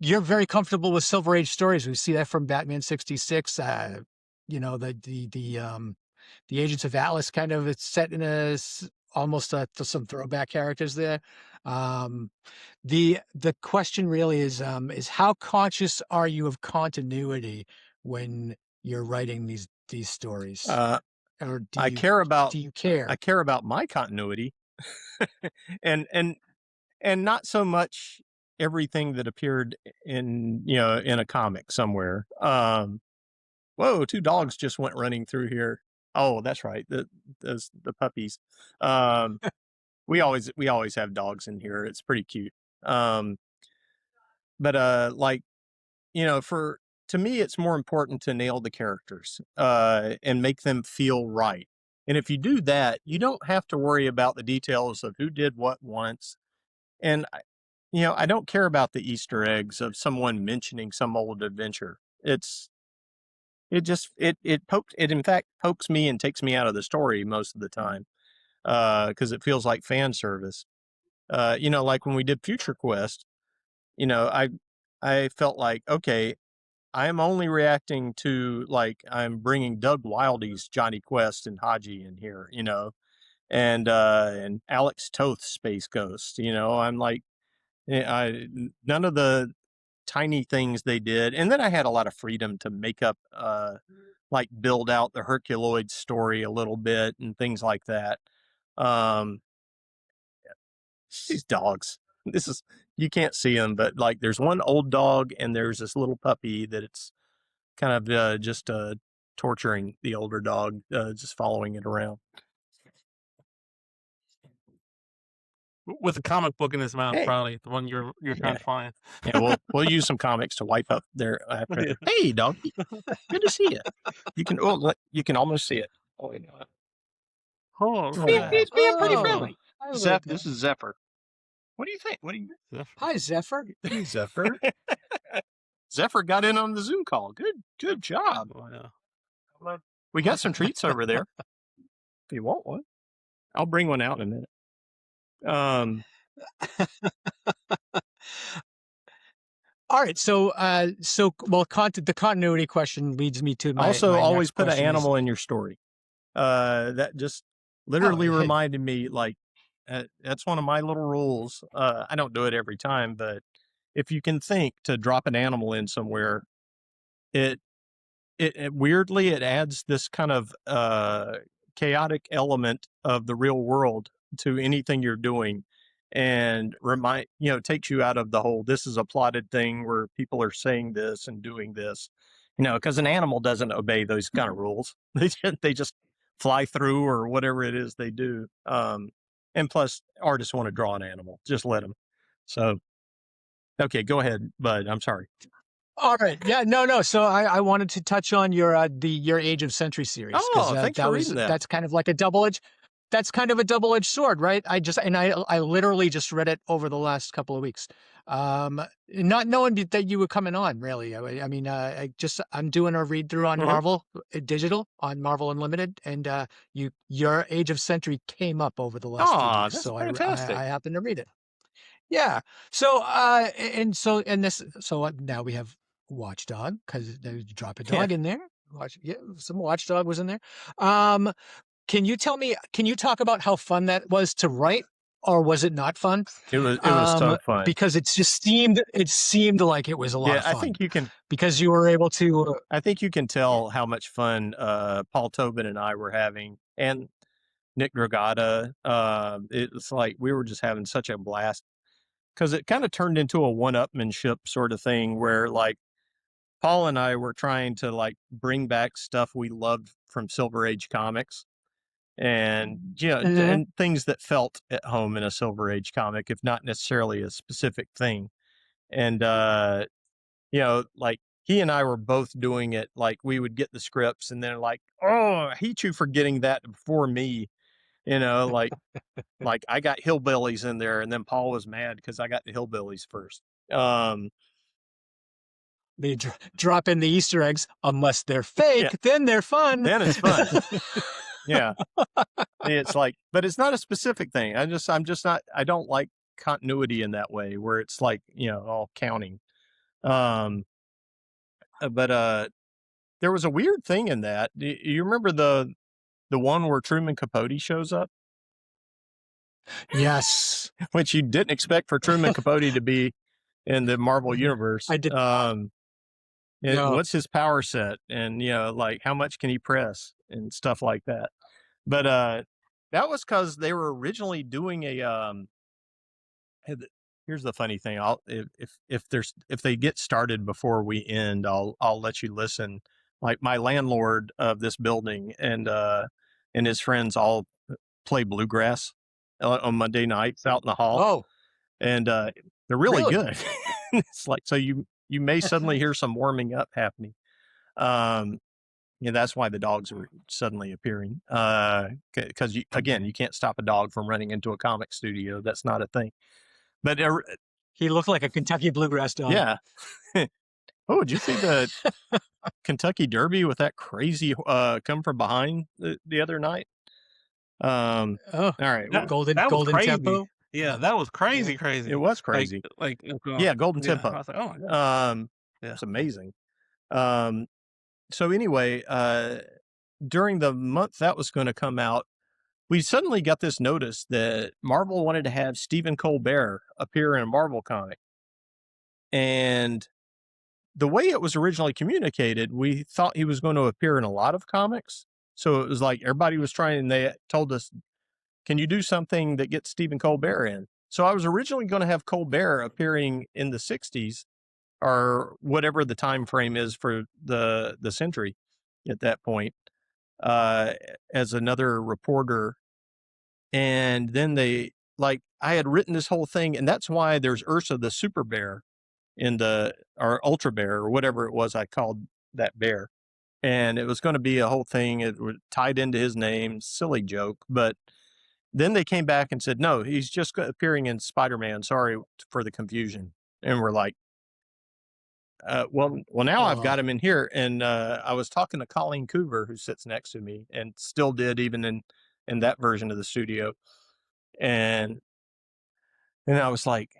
you're very comfortable with Silver Age stories. We see that from Batman 66. The Agents of Atlas kind of it's set in almost some throwback characters there. The question really is how conscious are you of continuity when you're writing these stories? Or do you care? I care about my continuity, and not so much everything that appeared in a comic somewhere. Whoa, 2 dogs just went running through here. Oh, that's right. The puppies. We always have dogs in here. It's pretty cute. But to me, it's more important to nail the characters and make them feel right. And if you do that, you don't have to worry about the details of who did what once. And I don't care about the Easter eggs of someone mentioning some old adventure. It in fact pokes me and takes me out of the story most of the time because it feels like fan service. Like when we did Future Quest, I felt like, okay, I'm only reacting to like I'm bringing Doug Wildey's Johnny Quest and Haji in here, and Alex Toth's Space Ghost. I'm like, none of the tiny things they did, and then I had a lot of freedom to make up like build out the Herculoid story a little bit and things like that. Um, these dogs, this is, you can't see them, but like there's one old dog and there's this little puppy that it's kind of just torturing the older dog, just following it around. With a comic book in his mouth, Hey. probably the one you're trying Yeah. to find. Yeah, we'll use some comics to wipe up there after. Yeah. Hey, doggy, good to see you. You can almost see it. Oh, wait, no. Oh, He's being pretty Oh, friendly. I like Zeph, that. this is Zephyr. What do you think? Hi, Zephyr. Hey, Zephyr. Zephyr got in on the Zoom call. Good job. Oh, yeah. We got some treats over there. If you want one, I'll bring one out in a minute. All right, so well, the continuity question leads me to my Also, my always next put an question is- animal in your story. That just literally Oh, reminded me, like, that's one of my little rules. I don't do it every time, but if you can think to drop an animal in somewhere, it weirdly, it adds this kind of chaotic element of the real world to anything you're doing, and takes you out of the whole, this is a plotted thing where people are saying this and doing this, because an animal doesn't obey those kind of rules. They just fly through or whatever it is they do. And plus, artists want to draw an animal, just let them. So, okay, go ahead, bud. I'm sorry. all right, yeah, no. So I wanted to touch on your Age of Sentry series. Oh, thanks for reading that. That's kind of like a double-edged sword, right? I literally just read it over the last couple of weeks, not knowing that you were coming on. Really, I'm doing a read through on Mhm. Marvel Digital on Marvel Unlimited, and your Age of Sentry came up over the last few Aw, weeks, that's so fantastic. I happened to read it. Yeah. So now we have Watchdog, because you drop a dog in there. Some Watchdog was in there. Can you talk about how fun that was to write, or was it not fun? It was so fun. Because it seemed like it was a lot of fun. I think you can. Because you were able to. I think you can tell how much fun Paul Tobin and I were having, and Nick Dragata. It's like we were just having such a blast, because it kind of turned into a one-upmanship sort of thing where, like, Paul and I were trying to, like, bring back stuff we loved from Silver Age comics, and Mhm. and things that felt at home in a Silver Age comic, if not necessarily a specific thing. And like, he and I were both doing it. Like, we would get the scripts and then, like, oh, I hate you for getting that before me. Like, like I got hillbillies in there, and then Paul was mad because I got the hillbillies first. They drop in the Easter eggs, unless they're fake, then they're fun. Then it's fun. Yeah. It's like, but it's not a specific thing. I'm just not, I don't like continuity in that way where it's like, all counting. But there was a weird thing in that. Do you remember the one where Truman Capote shows up? Yes. Which you didn't expect for Truman Capote to be in the Marvel universe. I did. No. What's his power set, and like, how much can he press and stuff like that. But that was because they were originally doing a here's the funny thing. If they get started before we end, I'll let you listen. Like, my landlord of this building and his friends all play bluegrass on Monday nights out in the hall. Oh, and they're really Really? good. It's like, so you may suddenly hear some warming up happening. That's why the dogs are suddenly appearing. Because you can't stop a dog from running into a comic studio. That's not a thing. But he looked like a Kentucky bluegrass dog. yeah. Oh, did you see the Kentucky Derby with that crazy come from behind the other night? Oh, all right. That- golden that was crazy. tempo. Yeah, that was crazy. It was crazy. Like Yeah, Golden yeah, Tempo. I was like, oh my god. Yeah. It's amazing. So anyway, during the month that was going to come out, we suddenly got this notice that Marvel wanted to have Stephen Colbert appear in a Marvel comic. And the way it was originally communicated, we thought he was going to appear in a lot of comics. So it was like everybody was trying, and they told us, can you do something that gets Stephen Colbert in? So I was originally going to have Colbert appearing in the 60s or whatever the time frame is for the Sentry at that point, uh, as another reporter. And then they, like, I had written this whole thing, and that's why there's Ursa the super bear in or ultra bear or whatever it was I called that bear. And it was going to be a whole thing. It was tied into his name, silly joke. But then they came back and said, no, he's just appearing in Spider-Man. Sorry for the confusion. And we're like, well, now I've got him in here. And I was talking to Colleen Coover, who sits next to me, and still did even in that version of the studio. And I was like,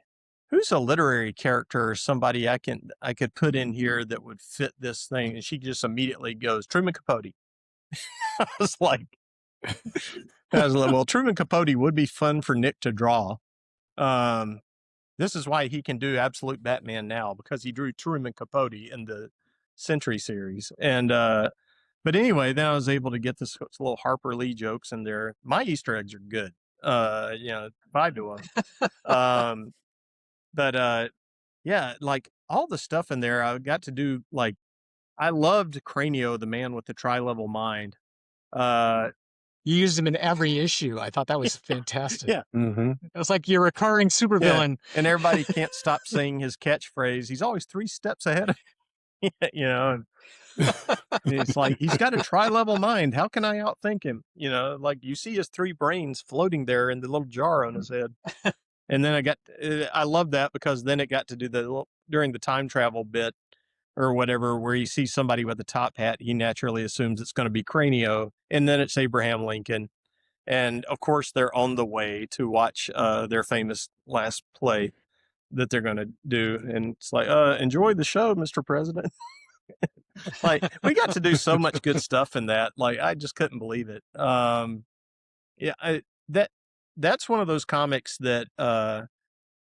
who's a literary character or somebody I could put in here that would fit this thing? And she just immediately goes, Truman Capote. I was like, well, Truman Capote would be fun for Nick to draw. This is why he can do absolute Batman now, because he drew Truman Capote in the Sentry series. And but anyway, then I was able to get this little Harper Lee jokes in there. My Easter eggs are good. 5 to 1. But yeah, like all the stuff in there, I got to do. Like, I loved Cranio, the man with the tri-level mind. You used him in every issue. I thought that was fantastic. Yeah. Mm-hmm. It was like your recurring supervillain. And everybody can't stop saying his catchphrase. He's always 3 steps ahead of and it's like, he's got a tri-level mind. How can I outthink him? Like, you see his 3 brains floating there in the little jar on his head. And then I love that, because then it got to do during the time travel bit or whatever, where you see somebody with a top hat, he naturally assumes it's going to be Cranio, and then it's Abraham Lincoln. And of course, they're on the way to watch their famous last play that they're going to do. And it's like, enjoy the show, Mr. President. Like, we got to do so much good stuff in that. Like, I just couldn't believe it. Yeah, that's one of those comics that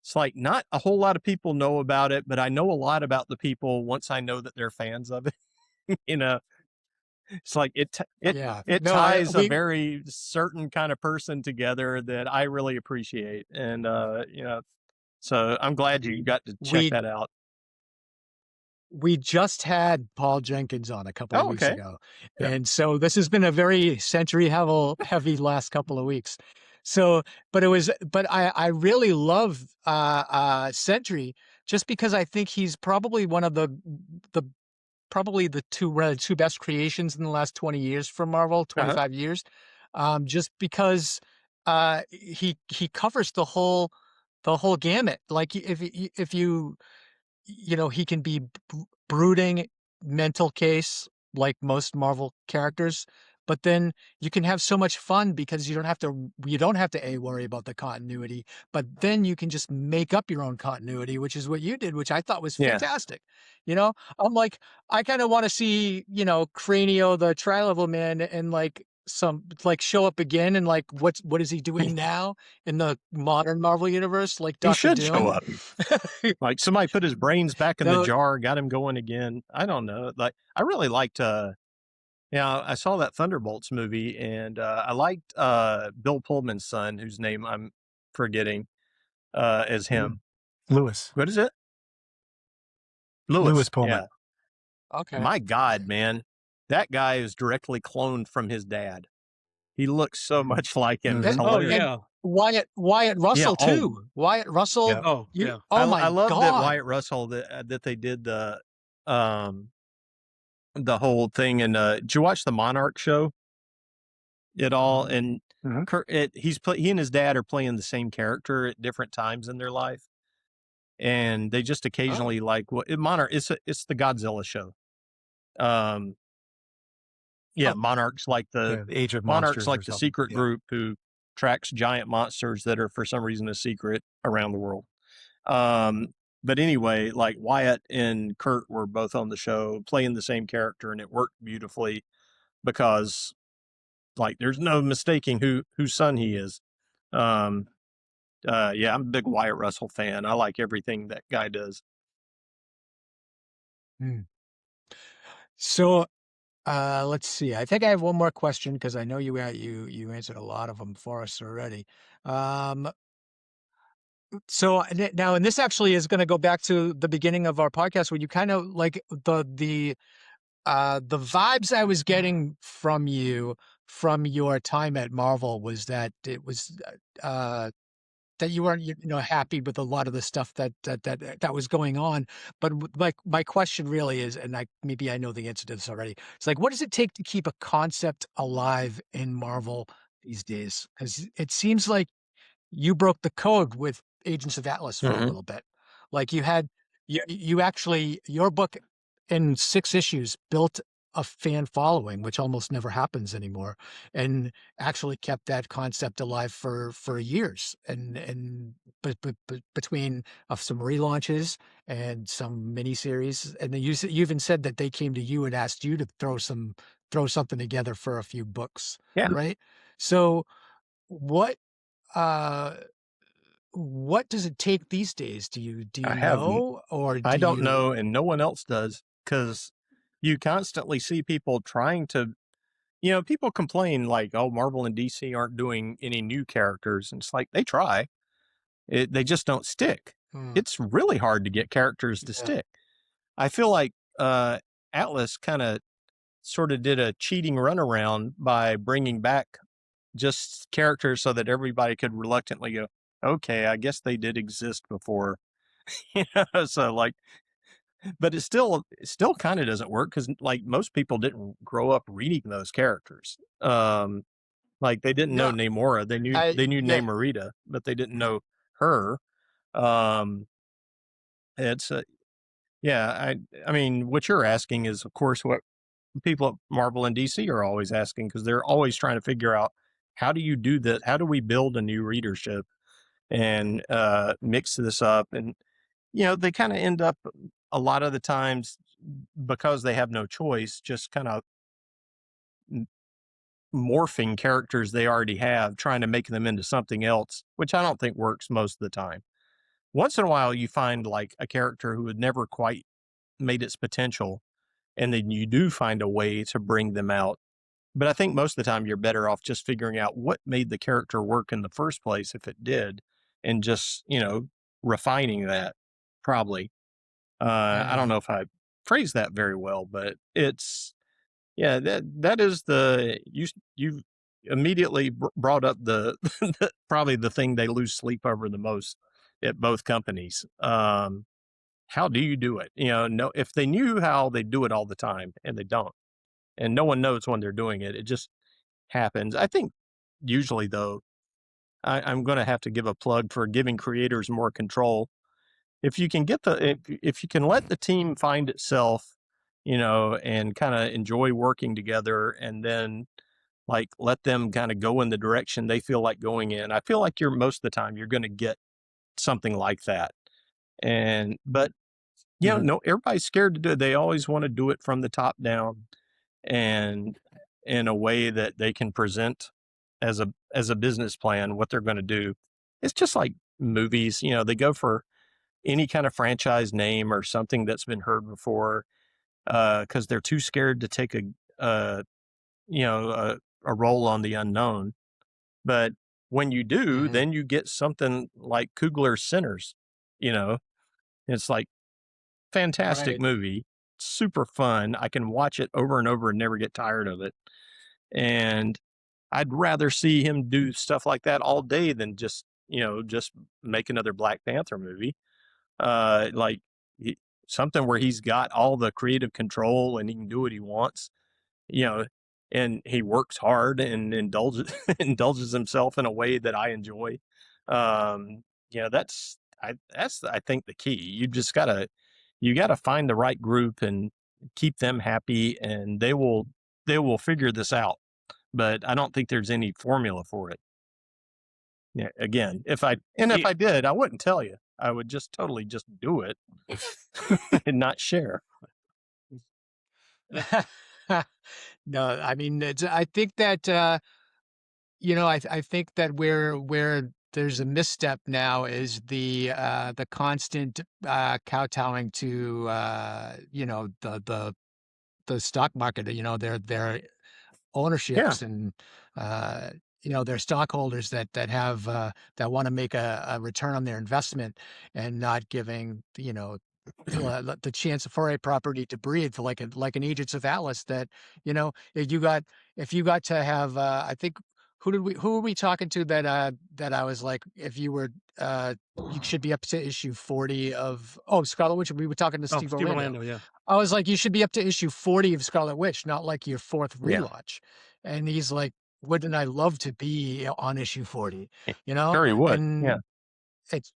it's like, not a whole lot of people know about it, but I know a lot about the people once I know that they're fans of it. It's like it ties a very certain kind of person together that I really appreciate. And so I'm glad you got to check that out. We just had Paul Jenkins on a couple of weeks ago. Yeah. And so this has been a very Sentry heavy last couple of weeks. So, but I really love Sentry, just because I think he's probably one of the two best creations in the last 20 years from Marvel, 25 years. Just because he covers the whole gamut. Like, if you he can be brooding, mental case, like most Marvel characters, but then you can have so much fun because you don't have to worry about the continuity, but then you can just make up your own continuity, which is what you did, which I thought was fantastic. I'm like, I kind of want to see, Cranio, the tri-level man, and show up again, and like, what is he doing now in the modern Marvel universe? Like, Dr. He should Doom? show up. Like, somebody put his brains back in the jar, got him going again. I don't know. Like, I really liked I saw that Thunderbolts movie, and I liked Bill Pullman's son, whose name I'm forgetting, as him. Lewis. What is it? Lewis Pullman. Yeah. Okay. My God, man. That guy is directly cloned from his dad. He looks so much like him. It's hilarious. yeah. Wyatt Russell too. Wyatt Russell. Yeah. Oh, yeah. Oh my I love God. that Wyatt Russell that they did the whole thing. And did you watch the Monarch show at all? And he and his dad are playing the same character at different times in their life, and they just occasionally Monarch. It's the Godzilla show. Monarch's like the Age of Monarch's Monsters, like the secret group who tracks giant monsters that are for some reason a secret around the world. But anyway, like, Wyatt and Kurt were both on the show playing the same character, and it worked beautifully because, like, there's no mistaking whose son he is. I'm a big Wyatt Russell fan. I like everything that guy does. Mm. So, let's see. I think I have one more question because I know you answered a lot of them for us already. Um, now, and this actually is going to go back to the beginning of our podcast, where you kind of like the vibes I was getting from you from your time at Marvel was that it was that you weren't happy with a lot of the stuff that was going on. But my question really is, and maybe I know the answer to this already. It's like, what does it take to keep a concept alive in Marvel these days? Because it seems like you broke the code with Agents of Atlas for a Mhm. little bit. Like you actually, your book in 6 issues built a fan following, which almost never happens anymore, and actually kept that concept alive for years. But between some relaunches and some miniseries, and then you even said that they came to you and asked you to throw something together for a few books, Yeah, right? So what uh what does it take these days? Do you I have. know, or I do don't you? know, and no one else does, because you constantly see people trying to. People complain like, "Oh, Marvel and DC aren't doing any new characters," and it's like they try. They just don't stick. Hmm, It's really hard to get characters to yeah. stick. I feel like Atlas kind of sort of did a cheating runaround by bringing back just characters so that everybody could reluctantly go, "Okay, I guess they did exist before." So like, but it still kind of doesn't work because like most people didn't grow up reading those characters. Like they didn't know No, Namora. They knew I they knew yeah. Namorita, but they didn't know her. Um, it's yeah. I mean, what you're asking is, of course, what people at Marvel and DC are always asking because they're always trying to figure out how do you do that? How do we build a new readership and mix this up? And they kind of end up a lot of the times because they have no choice, just kind of morphing characters they already have, trying to make them into something else, which I don't think works most of the time. Once in a while, you find like a character who had never quite made its potential, and then you do find a way to bring them out. But I think most of the time, you're better off just figuring out what made the character work in the first place, if it did, and just, refining that probably. I don't Mm, know if I phrased that very well, but it's yeah, that is you immediately brought up probably the thing they lose sleep over the most at both companies. How do you do it? No, if they knew how, they do it all the time, and they don't, and no one knows when they're doing it. It just happens. I think usually though, I'm going to have to give a plug for giving creators more control. If you can if you can let the team find itself, and kind of enjoy working together, and then like let them kind of go in the direction they feel like going in. I feel like you're most of the time you're going to get something like that. And but mhm. no, everybody's scared to do it. They always want to do it from the top down and in a way that they can present as a business plan what they're going to do. It's just like movies, they go for any kind of franchise name or something that's been heard before because they're too scared to take uh, you know a role on the unknown. But when you do, Mhm. then you get something like Kugler's Sinners. You know, it's like fantastic Right. movie, super fun. I can watch it over and over and never get tired of it. And I'd rather see him do stuff like that all day than just make another Black Panther movie. Like he, something where he's got all the creative control and he can do what he wants, you know, and he works hard and indulges indulges himself in a way that I enjoy. Um, that's I think the key. You gotta find the right group and keep them happy, and they will figure this out. But I don't think there's any formula for it. Yeah, again, if Yeah. I did, I wouldn't tell you. I would just totally just do it and not share. No, I mean, I think that I think that there's a misstep now is the constant kowtowing to the stock market, their Yeah. ownerships and uh their stockholders that have that want to make a return on their investment and not giving the chance for a property to breathe like an Agents of Atlas that if you got to have I think who were we talking to that I was like if you were you should be up to issue 40 of Scarlet Witch. We were talking to Oh, Steve Steve Orlando. Orlando, yeah. I was like, you should be up to issue 40 of Scarlet Witch, not like your fourth Yeah. relaunch. And he's like, wouldn't I love to be on issue 40? Sure he would. Yeah. And it's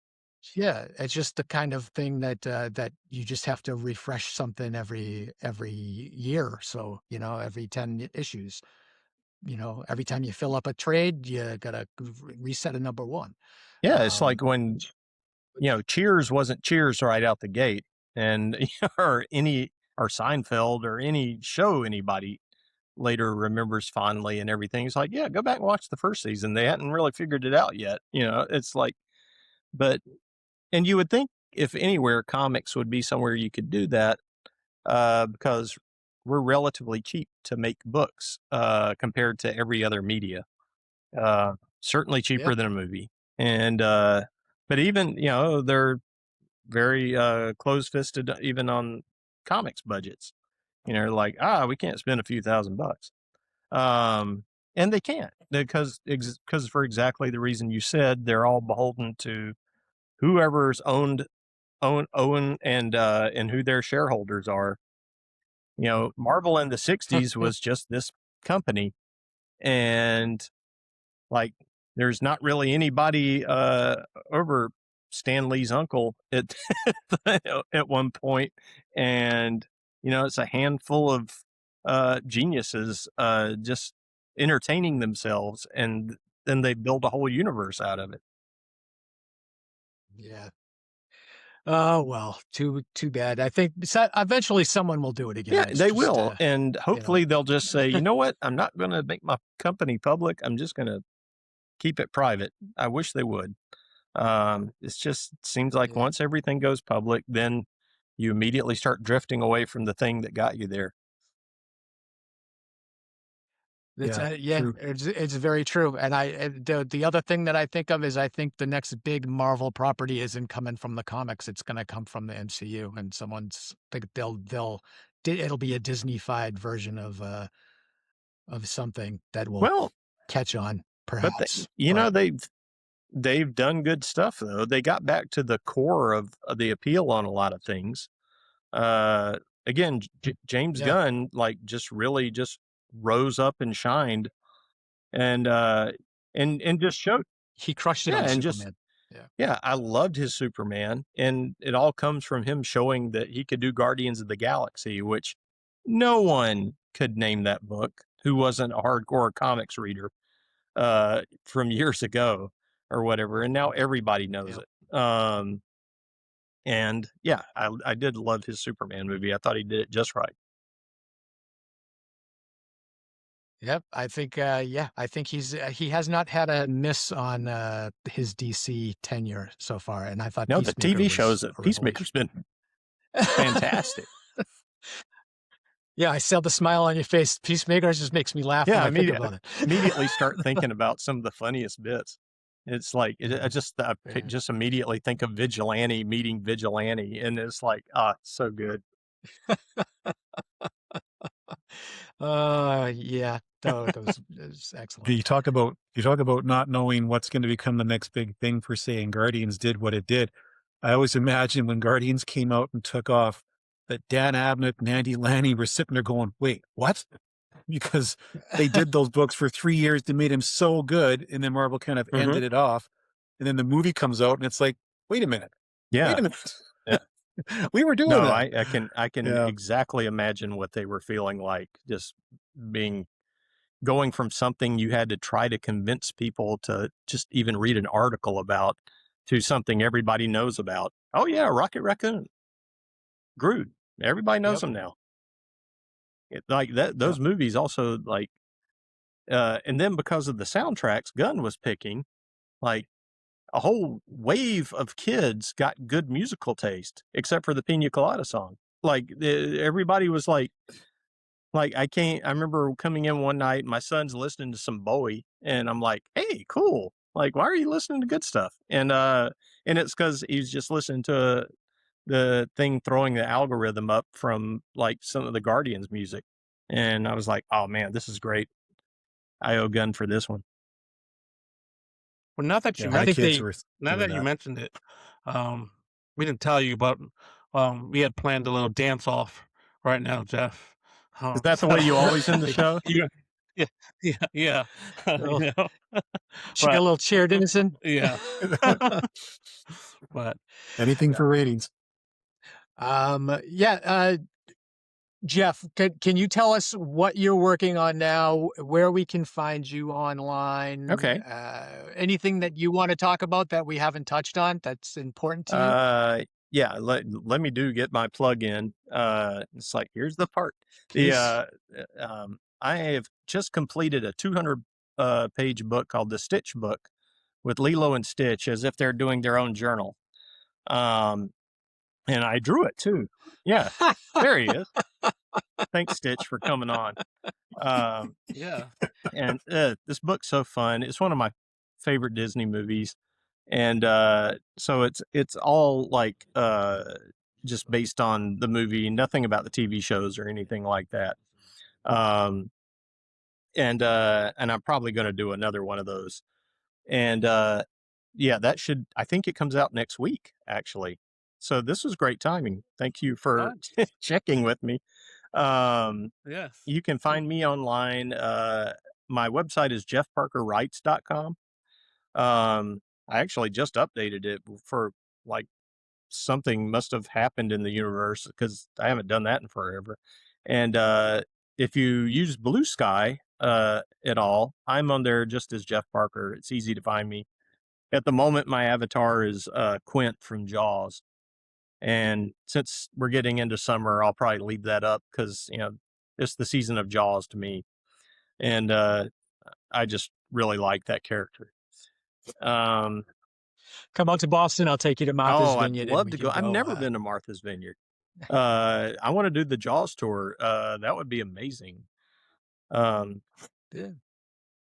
it's just the kind of thing that you just have to refresh something every year. So, every 10 issues, every time you fill up a trade, you gotta reset a number one. Yeah. It's Um, like when, Cheers wasn't Cheers right out the gate, and or Seinfeld or any show anybody later remembers fondly and everything. It's like, yeah, go back and watch the first season. They hadn't really figured it out yet. It's like, but, and you would think if anywhere, comics would be somewhere you could do that, because we're relatively cheap to make books, compared to every other media. Certainly yeah, cheaper than a movie. And, but even, they're very, close-fisted even on comics budgets. Like, we can't spend a few $1,000. And they can't because for exactly the reason you said, they're all beholden to whoever's own and who their shareholders are. Marvel in the 60s was just this company, and like there's not really anybody over Stan Lee's uncle at at one point, and it's a handful of geniuses just entertaining themselves, and then they build a whole universe out of it. yeah. Oh well, too bad. I think eventually someone will do it again. Yeah, It's they just will, and hopefully they'll just say, you know what, I'm not going to make my company public. I'm just going to keep it private. I wish they would. It's just seems like yeah. once everything goes public, then you immediately start drifting away from the thing that got you there. It's Yeah, yeah, true. it's very true. And the other thing that I think of is I think the next big Marvel property isn't coming from the comics. It's going to come from the MCU, and it'll be a Disney-fied version of something that will Well, catch on, but perhaps. But they've done good stuff though. They got back to the core of the appeal on a lot of things. Again, James yeah, Gunn just really just rose up and shined, and and just showed. he crushed it Yeah, on and just Superman. Yeah, yeah, I loved his Superman, and it all comes from him showing that he could do Guardians of the Galaxy, which no one could name that book who wasn't a hardcore comics reader from years ago or whatever, and now everybody knows yeah. it. And yeah, I did love his Superman movie. I thought he did it just right. Yep, I think, I think he has not had a miss on his DC tenure so far, and I thought No, the Peacemaker TV was shows a that revelation. Peacemaker's been fantastic. Yeah, I saw the smile on your face. Peacemaker just makes me laugh when Yeah, I think about it. immediately start thinking about some of the funniest bits. It's like Yeah, yeah. just immediately think of Vigilante meeting Vigilante, and it's like, so good. Yeah, that was excellent. You talk about not knowing what's going to become the next big thing per se, and Guardians did what it did. I always imagine when Guardians came out and took off, that Dan Abnett and Andy Lanning were sitting there going, "Wait, what?" Because they did those books for 3 years. They made him so good, and then Marvel kind of Hmm. ended it off. And then the movie comes out, and it's like, wait a minute, Yeah, wait a minute, yeah. we were doing No, that. I can Yeah, exactly imagine what they were feeling like, just being going from something you had to try to convince people to just even read an article about to something everybody knows about. Oh yeah, Rocket Raccoon, Groot. Everybody knows Yep, them now. Like that, yep. those movies also and then because of the soundtracks Gunn was picking, like a whole wave of kids got good musical taste, except for the Pina Colada song. Like everybody was like I remember coming in one night, my son's listening to some Bowie, and I'm like, "Hey, cool! Like, why are you listening to good stuff?" And it's because he's just listening to the thing throwing the algorithm up from like some of the Guardians music, and I was like, "Oh man, this is great! I owe Gun for this one." Well, now that Yeah, you my I think mentioned kids they were now doing that you that. mentioned it, we didn't tell you, but we had planned a little dance off right now, Jeff. Is that the So way you always end the show? yeah, yeah, yeah, yeah, little, you know, a but little cheer Dennison. yeah, but Anything yeah. for ratings. Yeah, Jeff, can you tell us what you're working on now, where we can find you online, Okay. anything that you want to talk about that we haven't touched on that's important to you? Yeah, let me get my plug in. It's like, here's the part. Please. I have just completed a 200 page book called The Stitch Book with Lilo and Stitch as if they're doing their own journal. Um, and I drew it too. Yeah, there he is. Thanks, Stitch, for coming on. Um, Yeah. and this book's so fun. It's one of my favorite Disney movies, and so it's all like just based on the movie, nothing about the TV shows or anything like that. Um, and I'm probably going to do another one of those. And yeah, I think it comes out next week, actually. So this was great timing. Thank you for Fun. checking with me. Um, Yes. you can find me online. My website is jeffparkerwrites.com. I actually just updated it for like something must have happened in the universe because I haven't done that in forever. And if you use Blue Sky at all, I'm on there just as Jeff Parker. It's easy to find me. At the moment, my avatar is Quint from Jaws. And since we're getting into summer, I'll probably leave that up because, it's the season of Jaws to me. And I just really like that character. Um, Come out to Boston. I'll take you to Martha's oh, I'd Vineyard and love we to can go. I've go. never been to Martha's Vineyard. I want to do the Jaws tour. That would be amazing. Um, Yeah,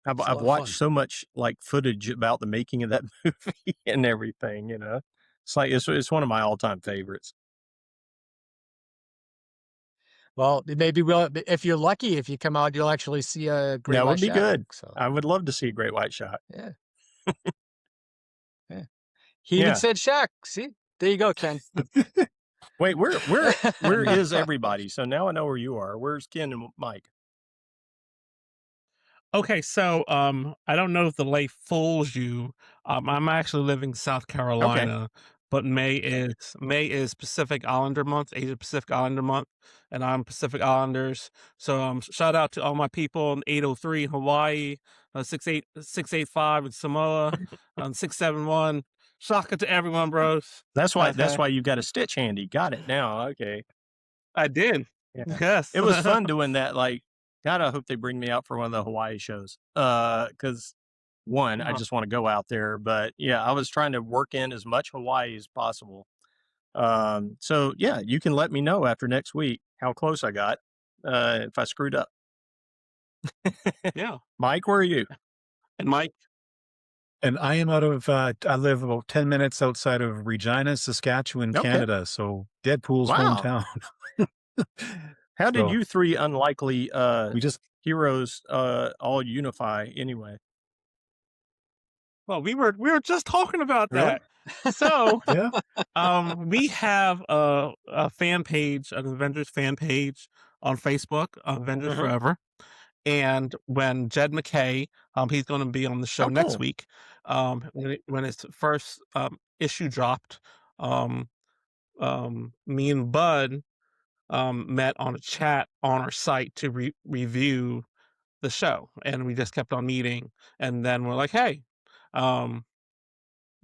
I've it's a I've lot of watched fun. so much like footage about the making of that movie and everything. It's like it's one of my all time favorites. Well, maybe if you're lucky, if you come out, you'll actually see a great That white would be shark. good. So I would love to see a great white shark. yeah, yeah. He even Yeah. said shark. See, there you go, Ken. Wait, where No. is everybody? So now I know where you are. Where's Ken and Mike? Okay, so I don't know if the lake fools you. I'm actually living in South Okay. Carolina, but May is Pacific Islander month, Asia Pacific Islander month, and I'm Pacific Islanders. So shout out to all my people in 803 in Hawaii, 685 in Samoa, 671. Shaka to everyone, bros. That's Okay, why you got a stitch handy. Got it now. Okay. I did. Yeah. Yes. It was fun doing that. Like, God, I hope they bring me out for one of the Hawaii shows. Because one, I Uh, just want to go out there. But yeah, I was trying to work in as much Hawaii as possible. So yeah, you can let me know after next week how close I got, if I screwed up. yeah. Mike, where are you? And Mike. And I am out of, I live about 10 minutes outside of Regina, Saskatchewan, Okay. Canada. So Deadpool's Wow. hometown. How did So you three unlikely we just, heroes all unify anyway? Well, we were just talking about Really? that. So, yeah. we have a fan page, an Avengers fan page on Facebook, Avengers Mhm. Forever. And when Jed McKay, he's going to be on the show Oh, next cool. week. When its first issue dropped, um, me and Bud met on a chat on our site to review the show, and we just kept on meeting. And then we're like, hey, um,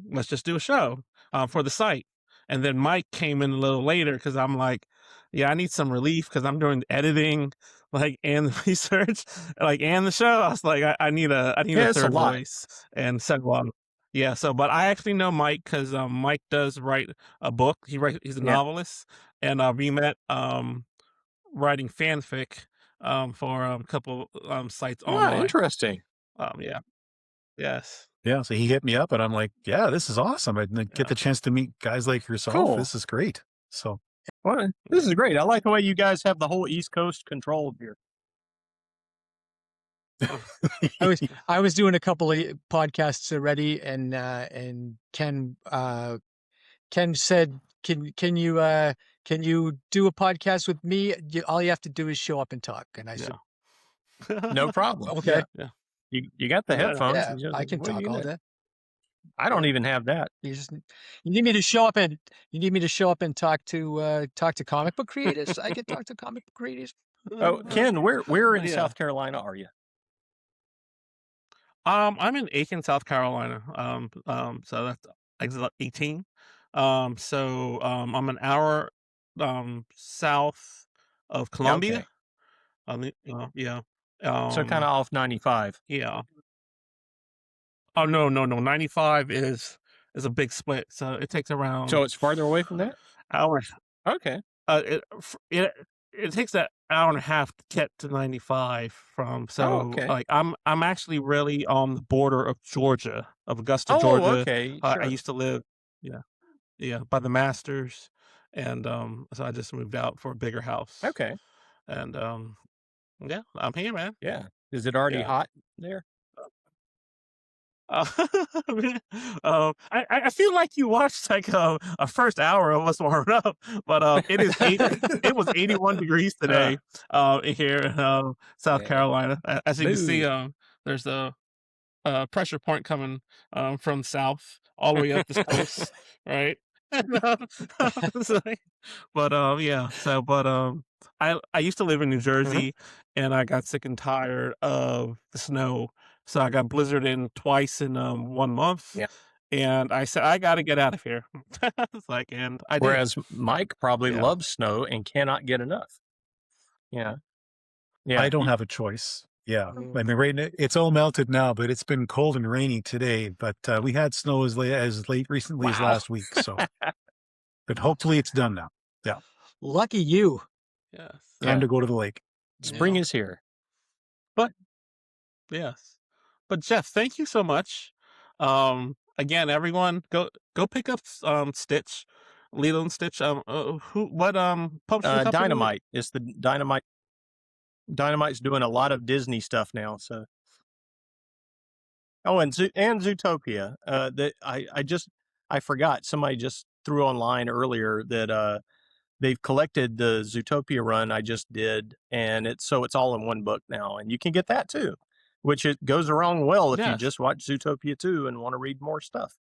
let's just do a show for the site. And then Mike came in a little later because I'm like, yeah, I need some relief because I'm doing editing, like, and the research, like, and the show. I was like, I need a Yeah, it's a third lot. voice, and said, well, Yeah, so but I actually know Mike because Mike does write a book. He's a Yeah. novelist, and we met writing fanfic for a couple sites Ah, online. interesting. Yeah, yes, Yeah, so he hit me up, and I'm like, "Yeah, this is awesome. I get yeah, the chance to meet guys like yourself. Cool. This is great." So Well, this is great. I like the way you guys have the whole East Coast controlled here. I was doing a couple of podcasts already, and Ken said, can you do a podcast with me? All you have to do is show up and talk. And I said, yeah. No problem. okay, Yeah, You got the yeah. headphones. yeah, and just, I can what do talk you all know? day. I don't Yeah. even have that. You need me to show up and talk to comic book creators. I can talk to comic book creators. Oh, Ken, where in Yeah. South Carolina are you? I'm in Aiken, South Carolina. So that's exit 18. So I'm an hour south of Yeah, Columbia. okay. Yeah. So kind of off 95. Yeah. Oh no, 95 is a big split. So it takes around So it's farther away from that? hours. Okay. It takes an hour and a half to get to 95 from. Oh, So okay. like I'm actually really on the border of Georgia, of Augusta, Oh, Georgia. okay. I Sure. used to live, yeah, by the Masters, and so I just moved out for a bigger house, Okay. and yeah, I'm here, man. Yeah. Is it already Yeah. hot there? Uh, I feel like you watched like a first hour of us warming up, but it was 81 degrees today here in South Yeah. Carolina. As you can see, Boo. there's a pressure point coming from south all the way up this coast, right? So, but yeah, I used to live in New Jersey, and I got sick and tired of the snow, so I got blizzarded in twice in 1 month. Yeah. And I said I got to get out of here. It's like, and I did. Whereas Mike probably Yeah. loves snow and cannot get enough. Yeah. Yeah. I don't have a choice. Yeah, Mm. I mean, right now it's all melted now, but it's been cold and rainy today. But we had snow as late recently as Wow. last week. So, but hopefully it's done now. Yeah, Lucky you. Yes. time Yeah. to go to the lake. Spring Yeah. is here. Yes. But Jeff, thank you so much. Again, everyone, go pick up Stitch, Lilo and Stitch. What publishing company? Dynamite. It's the Dynamite. Dynamite's doing a lot of Disney stuff now. So. Oh, and Zootopia. I forgot. Somebody just threw online earlier that they've collected the Zootopia run I just did, and it's all in one book now, and you can get that too, which it goes around well if you Yes. just watch Zootopia 2 and want to read more stuff.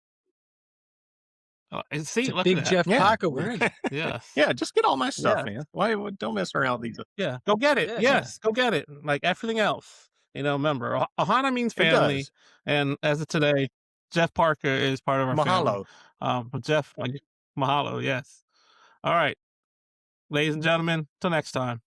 And see, It's a look big at that. Jeff Yeah. Parker word. Yes. Yeah, just get all my stuff, Yeah. man. Why don't mess around with these? Yeah. Go get it. Yeah. Yes. Go get it. Like everything else. Remember, Ohana means It family. does. And as of today, Jeff Parker is part of our family. Mahalo. But Jeff, mahalo. Yes. All right. Ladies and gentlemen, till next time.